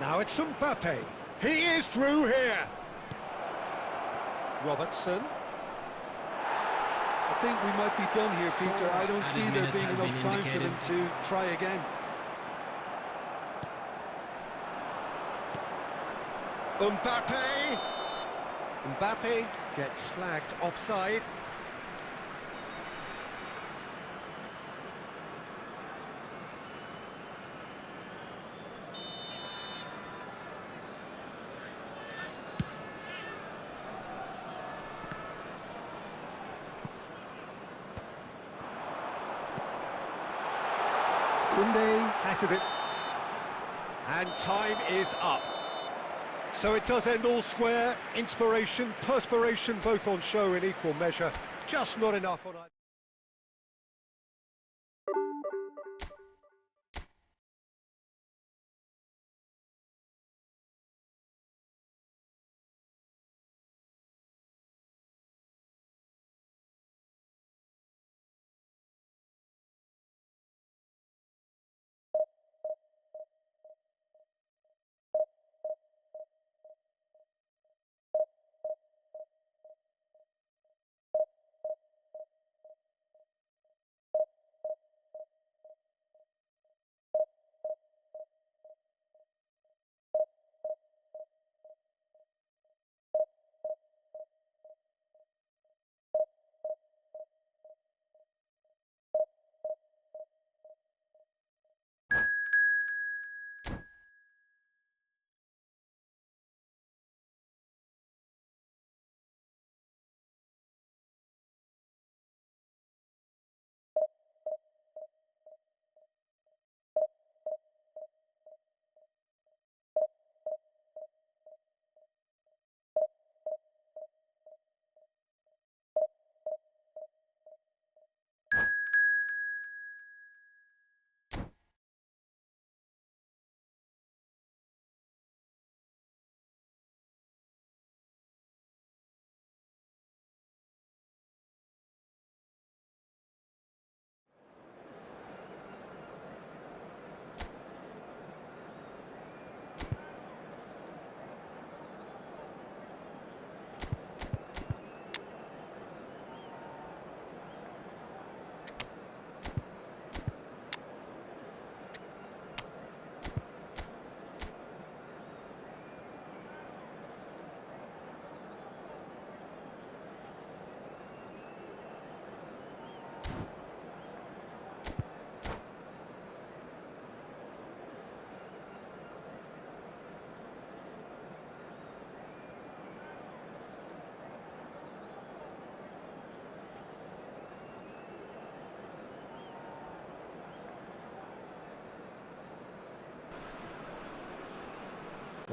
Now it's Mbappe. He is through here. Robertson. I think we might be done here, Peter. I don't see there being enough time for them to try again. Mbappe. Mbappe gets flagged offside. Koundé has it. And time is up. So it does end all square. Inspiration, perspiration, both on show in equal measure. Just not enough on either.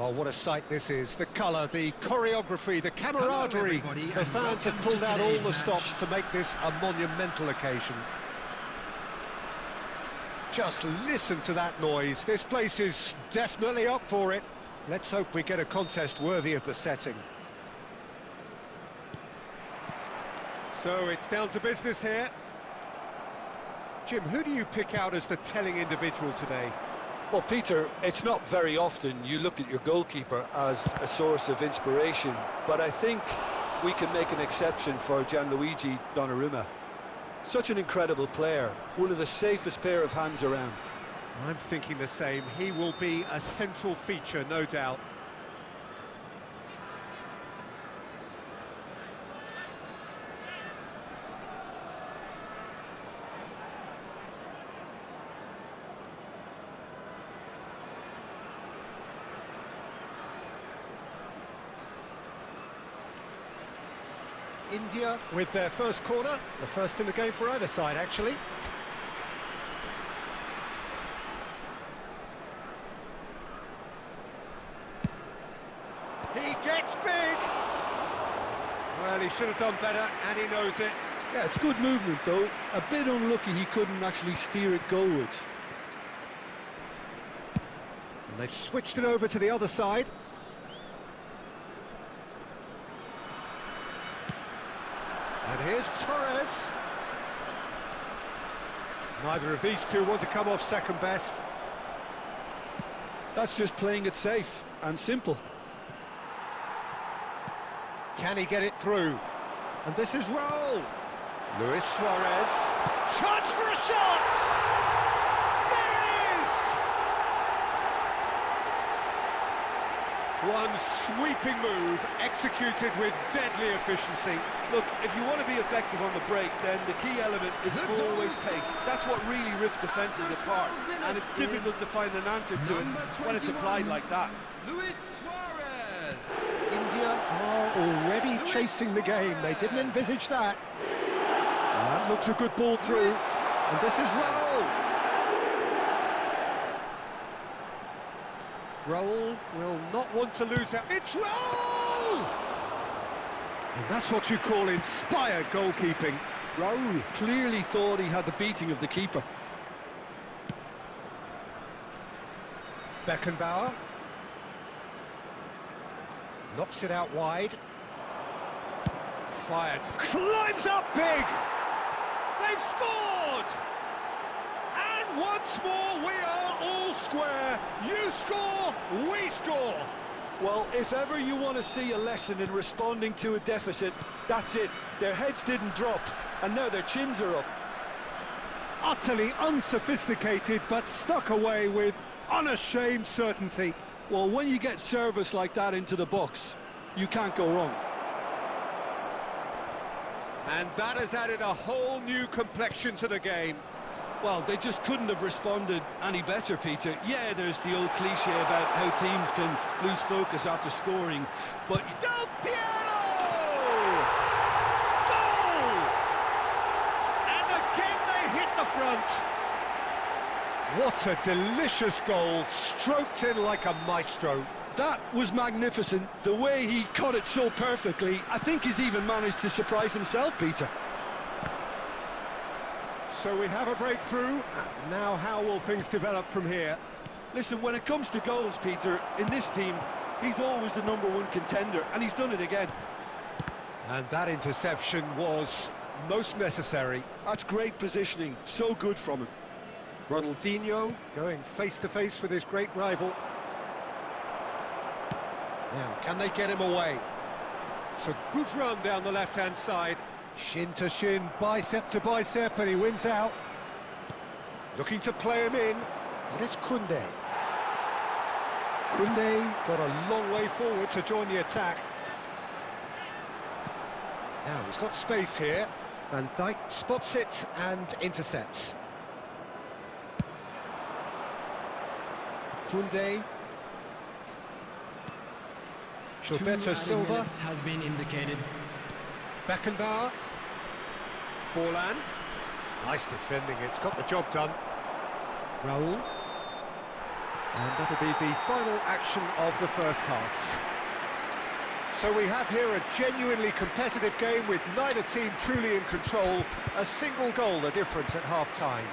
Well, what a sight this is. The colour, the choreography, the camaraderie. The fans have pulled out all the stops to make this a monumental occasion. Just listen to that noise. This place is definitely up for it. Let's hope we get a contest worthy of the setting. So it's down to business here. Jim, who do you pick out as the telling individual today? Well, Peter, it's not very often you look at your goalkeeper as a source of inspiration, but I think we can make an exception for Gianluigi Donnarumma. Such an incredible player, one of the safest pair of hands around. I'm thinking the same. He will be a central feature, no doubt. India with their first corner, the first in the game for either side, actually. He gets big! Well, he should have done better, and he knows it. Yeah, it's good movement, though. A bit unlucky he couldn't actually steer it goalwards. And they've switched it over to the other side. And here's Torres. Neither of these two want to come off second best. That's just playing it safe and simple. Can he get it through? And this is Raul. Luis Suarez. Chance for a shot! There it is! One sweeping move, executed with deadly efficiency. Look, if you want to be effective on the break, then the key element is always pace. That's what really rips defences apart, and it's difficult to find an answer to it when it's applied like that. Luis Suarez. India are already chasing the game. They didn't envisage that. That looks a good ball through. And this is Raul. Raul will not want to lose that. It's Raul! And that's what you call inspired goalkeeping. Raul clearly thought he had the beating of the keeper. Beckenbauer. Knocks it out wide. Fired. Climbs up big! They've scored! And once more we are all square. You score, we score. Well, if ever you want to see a lesson in responding to a deficit, that's it. Their heads didn't drop, and now their chins are up. Utterly unsophisticated, but stuck away with unashamed certainty. Well, when you get service like that into the box, you can't go wrong. And that has added a whole new complexion to the game. Well, they just couldn't have responded any better, Peter. Yeah, there's the old cliche about how teams can lose focus after scoring, but... Del Piero! Goal! And again they hit the front. What a delicious goal, stroked in like a maestro. That was magnificent. The way he cut it so perfectly, I think he's even managed to surprise himself, Peter. So we have a breakthrough. Now how will things develop from here? Listen, when it comes to goals, Peter, in this team, he's always the #1 contender, and he's done it again. And that interception was most necessary. That's great positioning, so good from him. Ronaldinho going face-to-face with his great rival. Now, can they get him away? It's a good run down the left-hand side. Shin to shin, bicep to bicep, and he wins out. Looking to play him in, and it's Koundé. Koundé got a long way forward to join the attack. Now, he's got space here. Van Dijk spots it and intercepts. Koundé. Gilberto Silva has been indicated. Beckenbauer. Forlan. Nice defending, it's got the job done. Raul. And that'll be the final action of the first half. So we have here a genuinely competitive game with neither team truly in control. A single goal the difference at half-time.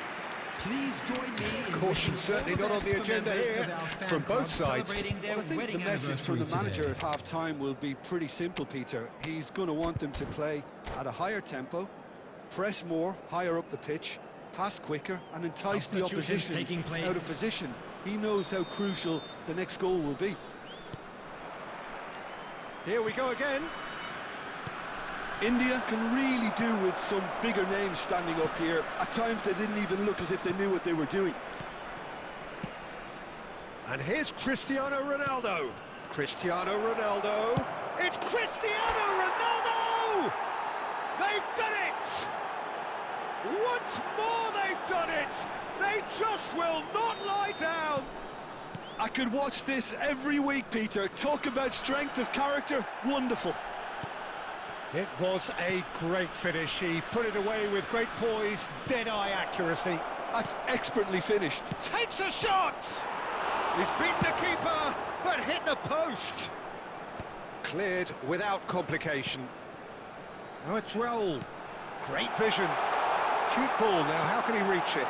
Please join me in Caution certainly not on the agenda here from both sides. Well, I think the message from the manager at half-time will be pretty simple, Peter. He's going to want them to play at a higher tempo, press more, higher up the pitch, pass quicker, and entice the opposition out of position. He knows how crucial the next goal will be. Here we go again. India can really do with some bigger names standing up here. At times they didn't even look as if they knew what they were doing. And here's Cristiano Ronaldo. Cristiano Ronaldo. It's Cristiano Ronaldo! They've done it! Once more they've done it! They just will not lie down! I could watch this every week, Peter. Talk about strength of character. Wonderful. It was a great finish. He put it away with great poise, dead-eye accuracy. That's expertly finished. Takes a shot! He's beaten the keeper, but hit the post. Cleared without complication. Now it's Raul. Great vision. Cute ball now, how can he reach it?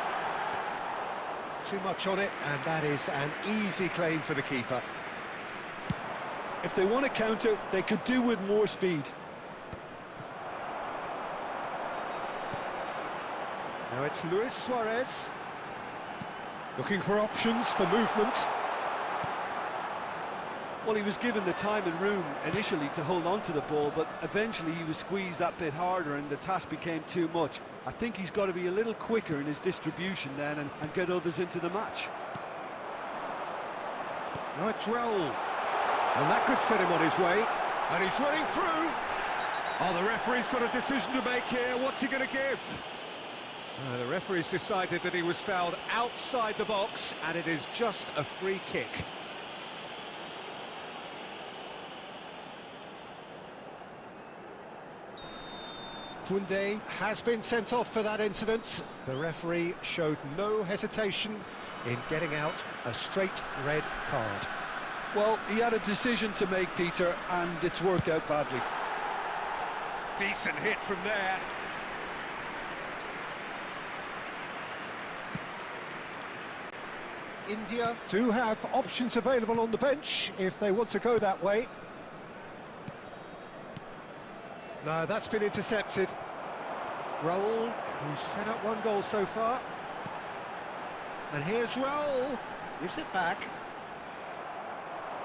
too much on it, and that is an easy claim for the keeper. If they want to counter, they could do with more speed. Now it's Luis Suarez. Looking for options for movement. Well, he was given the time and room initially to hold on to the ball, but eventually he was squeezed that bit harder and the task became too much. I think he's got to be a little quicker in his distribution then and get others into the match. Now it's Raul. And that could set him on his way. And he's running through. Oh, the referee's got a decision to make here. What's he going to give? The referee's decided that he was fouled outside the box, and it is just a free kick. Koundé has been sent off for that incident. The referee showed no hesitation in getting out a straight red card. Well, he had a decision to make, Peter, and it's worked out badly. Decent hit from there. India do have options available on the bench if they want to go that way. No, that's been intercepted. Raul, who's set up one goal so far. And here's Raul, gives it back.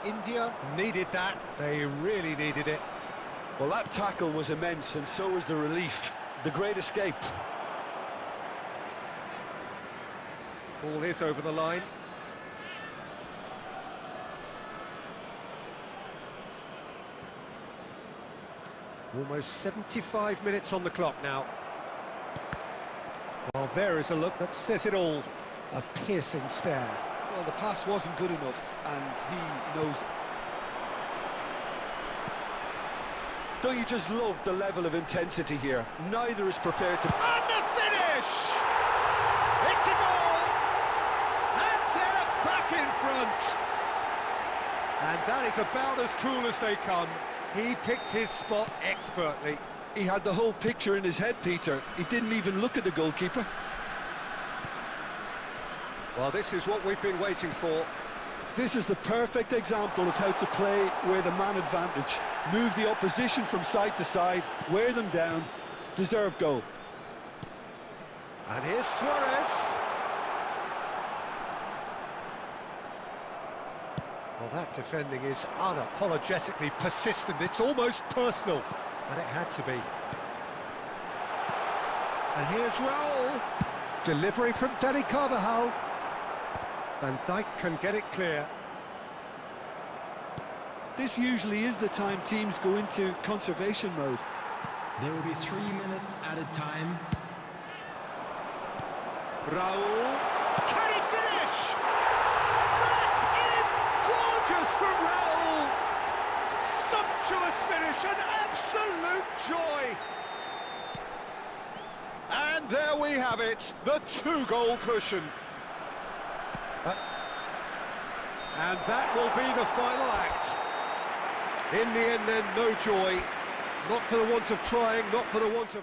India needed that, they really needed it. Well, that tackle was immense, and so was the relief. The great escape. Ball is over the line. Almost 75 minutes on the clock now. Well, there is a look that says it all. A piercing stare. Well, the pass wasn't good enough, and he knows it. Don't you just love the level of intensity here? Neither is prepared to... And the finish! It's a goal! And they're back in front! And that is about as cool as they come. He picked his spot expertly. He had the whole picture in his head, Peter. He didn't even look at the goalkeeper. Well, this is what we've been waiting for. This is the perfect example of how to play with a man advantage. Move the opposition from side to side, wear them down, deserve goal. And here's Suarez. Well, that defending is unapologetically persistent. It's almost personal, and it had to be. And here's Raul. Delivery from Danny Carvajal. Van Dijk can get it clear. This usually is the time teams go into conservation mode. There will be 3 minutes added time. Raul. Can he finish? That is gorgeous from Raul. Sumptuous finish, an absolute joy. And there we have it, the 2-goal cushion. And that will be the final act. In the end then, no joy. Not for the want of trying, not for the want of...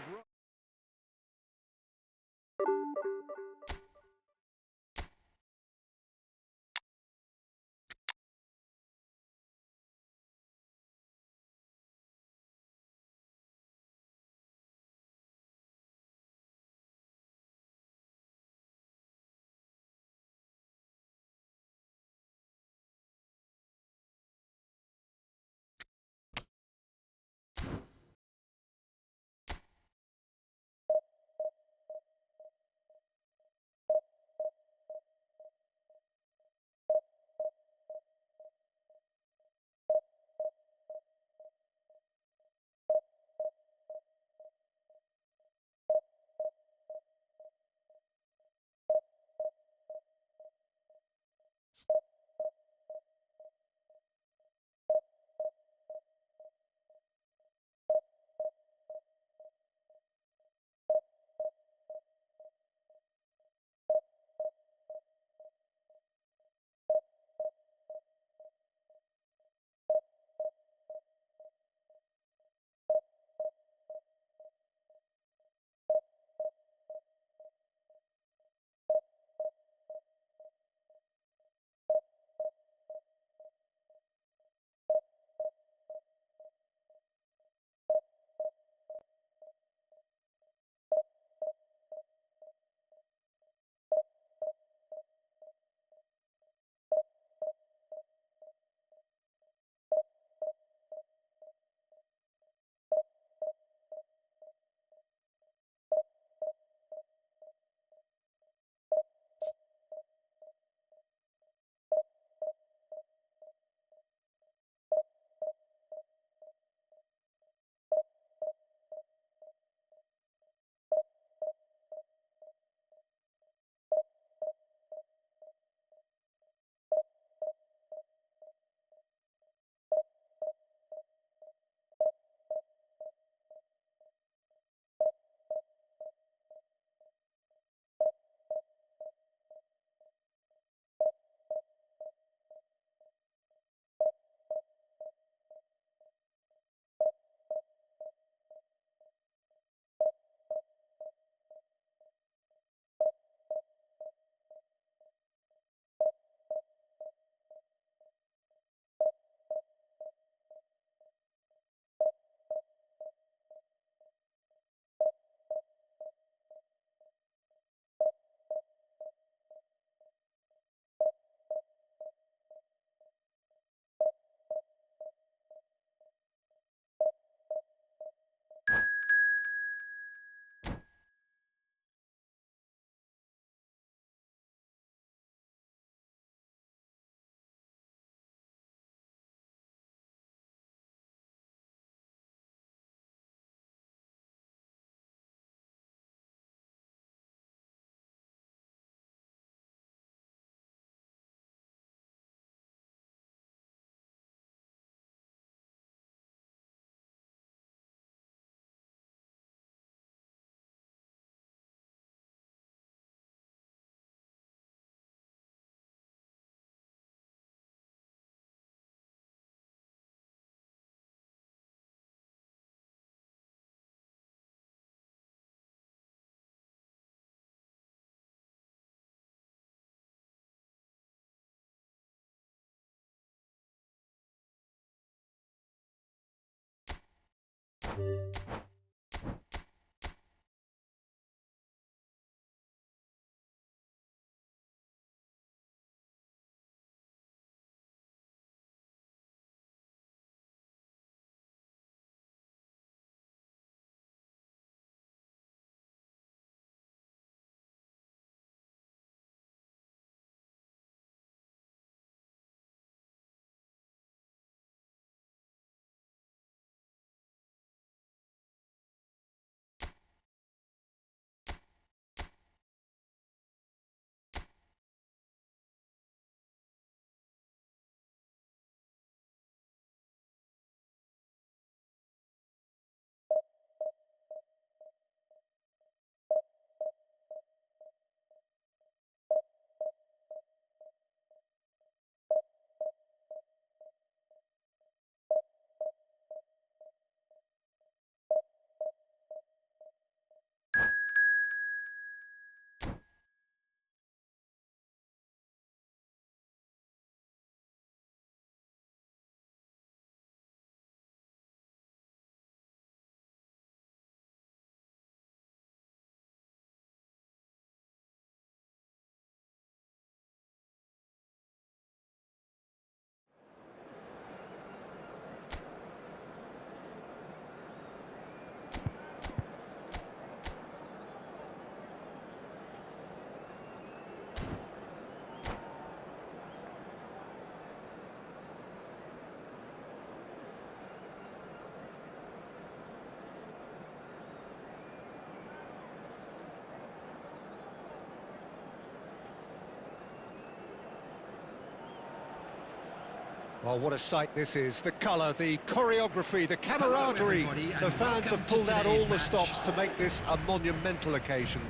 Well, what a sight this is. The colour, the choreography, the camaraderie. The fans have pulled out all the stops to make this a monumental occasion.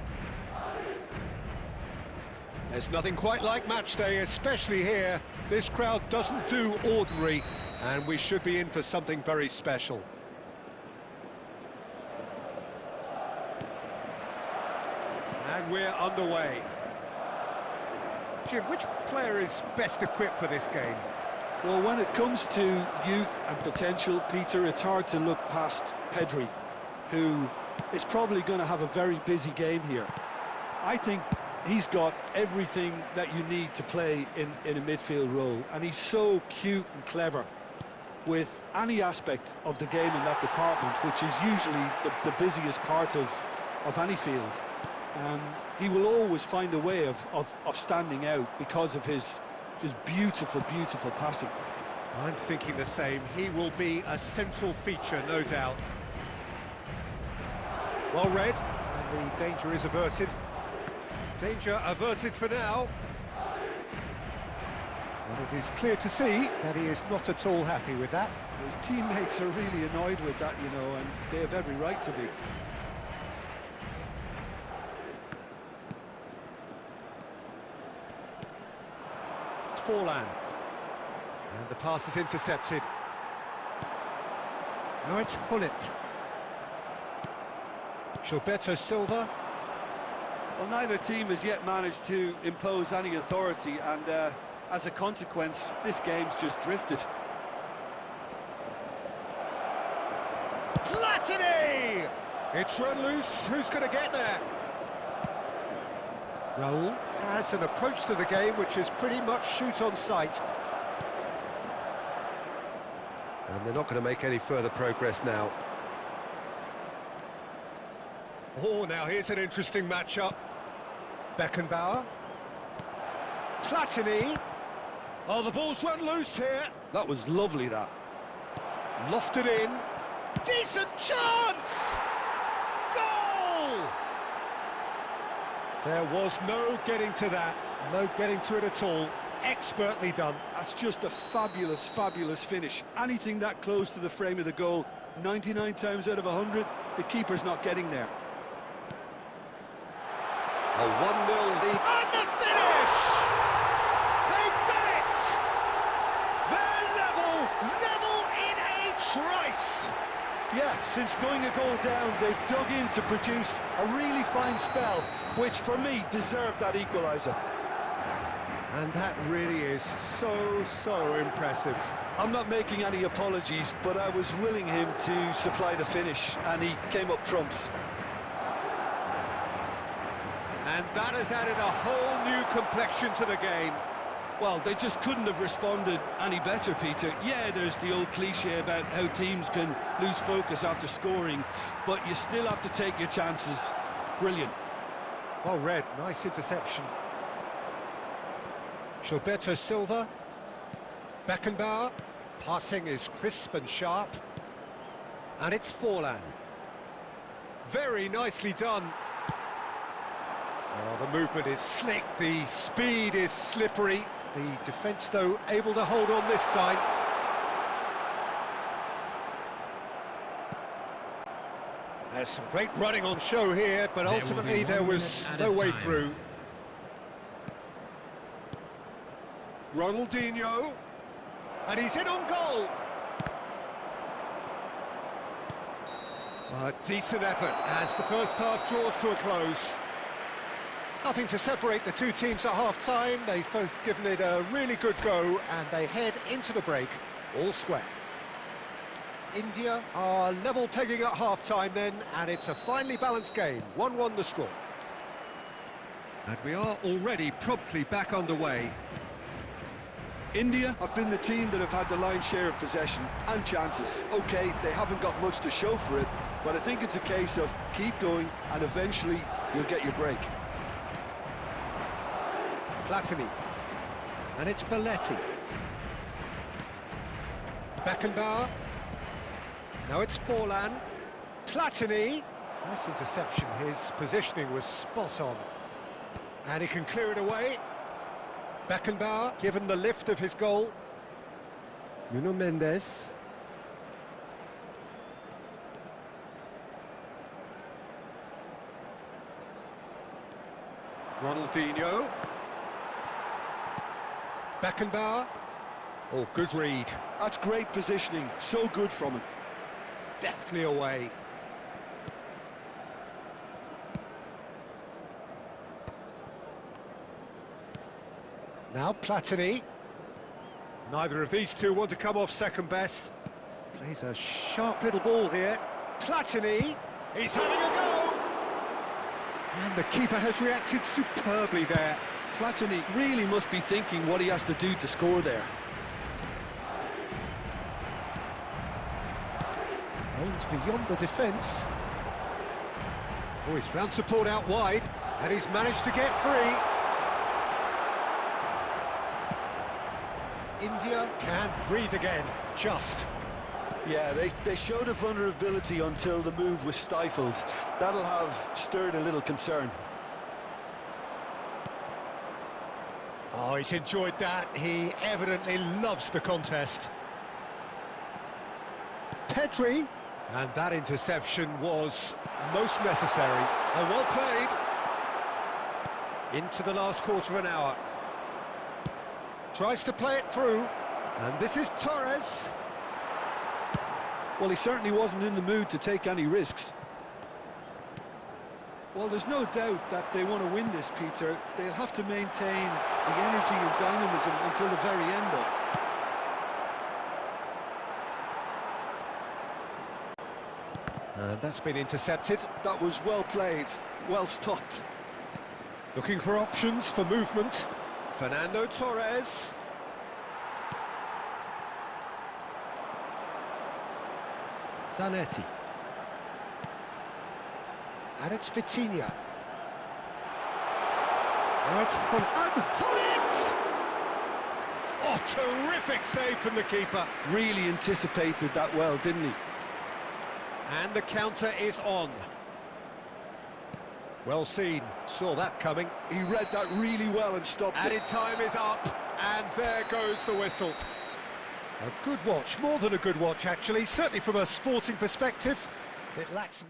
There's nothing quite like match day, especially here. This crowd doesn't do ordinary, and we should be in for something very special. And we're underway. Jim, which player is best equipped for this game? Well, when it comes to youth and potential, Peter, it's hard to look past Pedri, who is probably going to have a very busy game here. I think he's got everything that you need to play in a midfield role, and he's so cute and clever with any aspect of the game in that department, which is usually the busiest part of any field. He will always find a way of standing out because of his just beautiful, beautiful passing. I'm thinking the same. He will be a central feature, no doubt. Well read, and the danger is averted. Danger averted for now. And it is clear to see that he is not at all happy with that. His teammates are really annoyed with that, you know, and they have every right to be. Forlan. And the pass is intercepted. Now it's Hullet. Gilberto Silva. Well, neither team has yet managed to impose any authority, and as a consequence, this game's just drifted. Platini! It's run loose. Who's going to get there? Raul has an approach to the game which is pretty much shoot on sight. And they're not going to make any further progress now. Oh, now here's an interesting matchup. Beckenbauer. Platini. Oh, the ball's run loose here. That was lovely, that. Lofted in. Decent chance! Goal! There was no getting to that, no getting to it at all. Expertly done. That's just a fabulous, fabulous finish. Anything that close to the frame of the goal, 99 times out of 100, the keeper's not getting there. A 1-0 lead. And the finish! They've done it! They're level in a trice! Yeah, since going a goal down, they've dug in to produce a really fine spell, which for me deserved that equaliser. And that really is so impressive. I'm not making any apologies, but I was willing him to supply the finish, and he came up trumps. And that has added a whole new complexion to the game. Well, they just couldn't have responded any better, Peter. Yeah, there's the old cliche about how teams can lose focus after scoring, but you still have to take your chances. Brilliant. Well read, nice interception. Gilberto Silva. Beckenbauer. Passing is crisp and sharp. And it's Forlan. Very nicely done. Oh, the movement is slick, the speed is slippery. The defence, though, able to hold on this time. There's some great running on show here, but ultimately there was no way through. Ronaldinho, and he's in on goal. A decent effort as the first half draws to a close. Nothing to separate the two teams at half-time. They've both given it a really good go, and they head into the break all square. India are level pegging at half-time then, and it's a finely balanced game. 1-1 the score. And we are already promptly back underway. India have been the team that have had the lion's share of possession and chances. OK, they haven't got much to show for it, but I think it's a case of keep going, and eventually you'll get your break. Platini, and it's Belletti. Beckenbauer, now it's Forlan. Platini, nice interception, his positioning was spot on. And he can clear it away. Beckenbauer, given the lift of his goal. Nuno Mendes. Ronaldinho. Beckenbauer. Oh, good read. That's great positioning, so good from him. Deftly away. Now Platini. Neither of these two want to come off second best. Plays a sharp little ball here. Platini. He's having a go! And the keeper has reacted superbly there. Platini really must be thinking what he has to do to score there. Aimed beyond the defence. Oh, he's found support out wide, and he's managed to get free. India can breathe again, just. Yeah, they showed a vulnerability until the move was stifled. That'll have stirred a little concern. Oh, he's enjoyed that. He evidently loves the contest. Pedri, and that interception was most necessary. Oh, well played. Into the last quarter of an hour. Tries to play it through, and this is Torres. Well, he certainly wasn't in the mood to take any risks. Well, there's no doubt that they want to win this, Peter. They'll have to maintain the energy and dynamism until the very end, though. And that's been intercepted. That was well played, well stopped. Looking for options for movement. Fernando Torres. Zanetti. And it's Vitinha. Now it's Hullet! Oh, terrific save from the keeper. Really anticipated that well, didn't he? And the counter is on. Well seen, saw that coming. He read that really well and stopped it. Added time is up, and there goes the whistle. A good watch, more than a good watch actually, certainly from a sporting perspective. It lacks...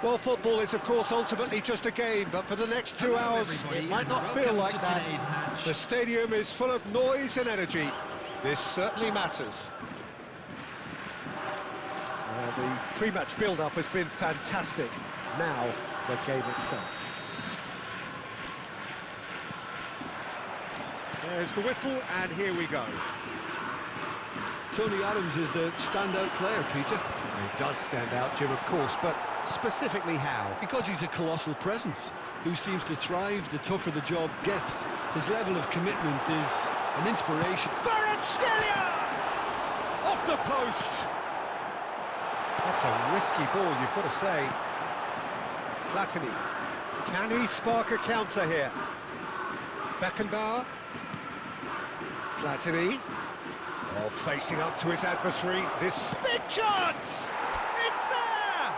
Well, football is, of course, ultimately just a game, but for the next 2 hours, it might not feel like that. The stadium is full of noise and energy. This certainly matters. The pre-match build-up has been fantastic. Now, the game itself. There's the whistle, and here we go. Tony Adams is the standout player, Peter. He does stand out, Jim, of course, but specifically how? Because he's a colossal presence who seems to thrive the tougher the job gets. His level of commitment is an inspiration. Off the post! That's a risky ball, you've got to say. Platini. Can he spark a counter here? Beckenbauer. Platini. Oh, facing up to his adversary. This big chance! It's there!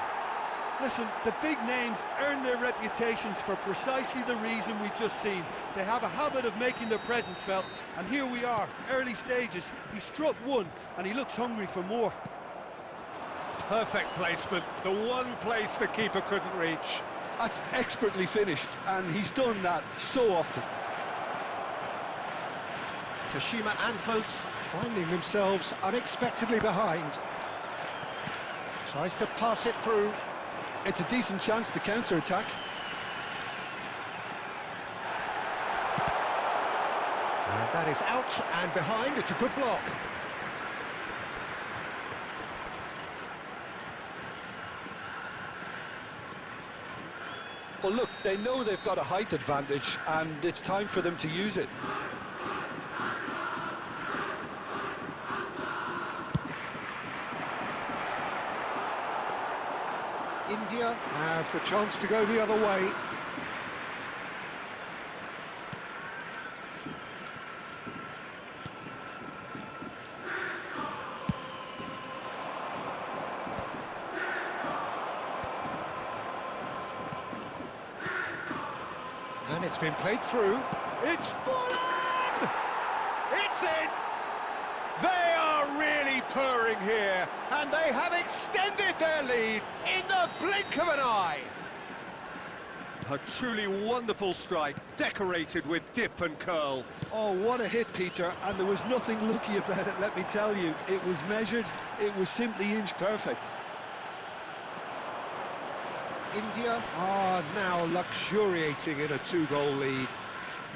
Listen, the big names earn their reputations for precisely the reason we've just seen. They have a habit of making their presence felt, and here we are, early stages. He struck one, and he looks hungry for more. Perfect placement, the one place the keeper couldn't reach. That's expertly finished, and he's done that so often. Kashima Antlers finding themselves unexpectedly behind. Tries to pass it through. It's a decent chance to counter-attack. And that is out and behind, it's a good block. Well, look, they know they've got a height advantage, and it's time for them to use it. India have the chance to go the other way. And it's been played through. It's fallen! It's in! They are really purring here, and they have extended their lead in the blink of an eye. A truly wonderful strike, decorated with dip and curl. Oh, what a hit, Peter, and there was nothing lucky about it, let me tell you. It was measured, it was simply inch perfect. India are now luxuriating in a 2-goal lead.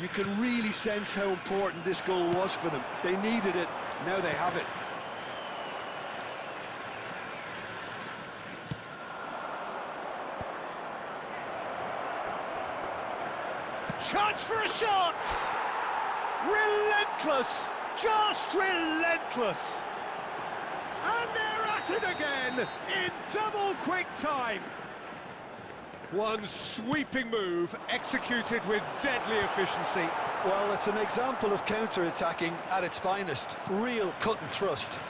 You can really sense how important this goal was for them. They needed it, now they have it. Chance for a shot! Relentless! Just relentless! And they're at it again in double quick time! One sweeping move executed with deadly efficiency. Well, it's an example of counter-attacking at its finest. Real cut and thrust.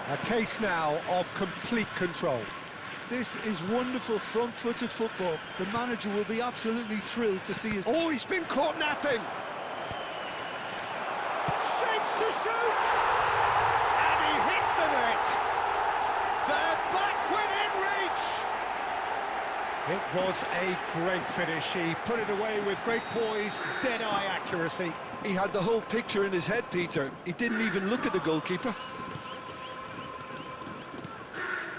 A case now of complete control. This is wonderful front-footed football. The manager will be absolutely thrilled to see his... Oh, he's been caught napping! Shapes to shoot! And he hits the net! They're back within reach! It was a great finish. He put it away with great poise, dead-eye accuracy. He had the whole picture in his head, Peter. He didn't even look at the goalkeeper.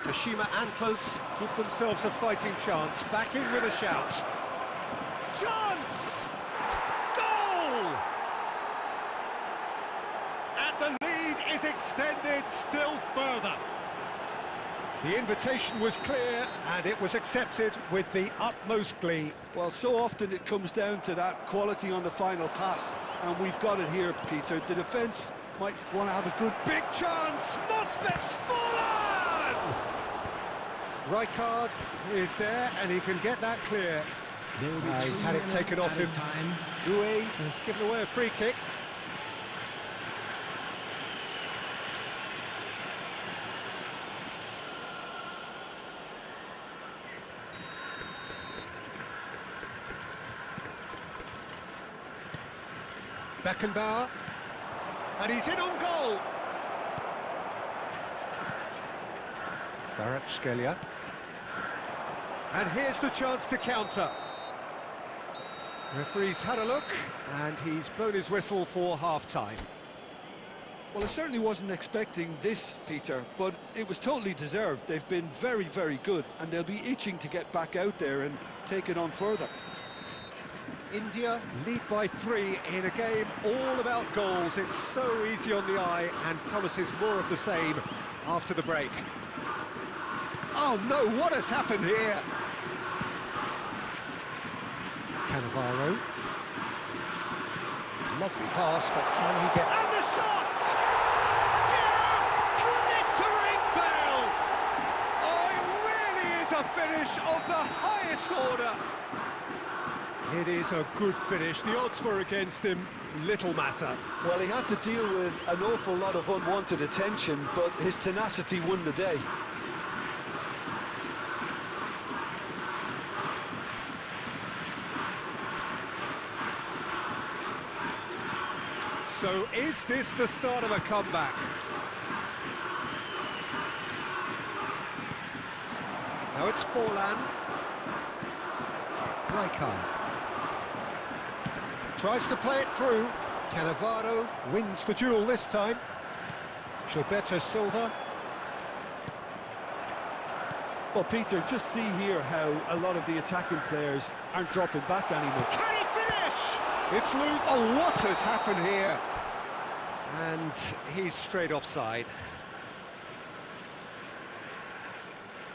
Kashima Antlers give themselves a fighting chance. Back in with a shout. Chance! Goal! And the lead is extended still further. The invitation was clear, and it was accepted with the utmost glee. Well, so often it comes down to that quality on the final pass, and we've got it here, Peter. The defence might want to have a good... Big chance! Mosbet's fallen! Rijkaard is there, and he can get that clear. He's had it taken off him. Doué has given away a free kick. Beckenbauer, and he's in on goal. Kvaratskhelia. And here's the chance to counter. Referee's had a look, and he's blown his whistle for half-time. Well, I certainly wasn't expecting this, Peter, but it was totally deserved. They've been very, very good, and they'll be itching to get back out there and take it on further. India lead by 3 in a game all about goals. It's so easy on the eye and promises more of the same after the break. Oh no, what has happened here? Cannavaro. Lovely pass, but can he get... And the shot! Gareth glittering bell! Oh, it really is a finish of the highest order. It is a good finish. The odds were against him, little matter. Well, he had to deal with an awful lot of unwanted attention, but his tenacity won the day. So is this the start of a comeback? Now it's Forlan. Rijkaard. Tries to play it through. Cannavaro wins the duel this time. Gilberto Silva. Well, Peter, just see here how a lot of the attacking players aren't dropping back anymore. Can he finish? It's loose. Oh, what has happened here? And he's straight offside.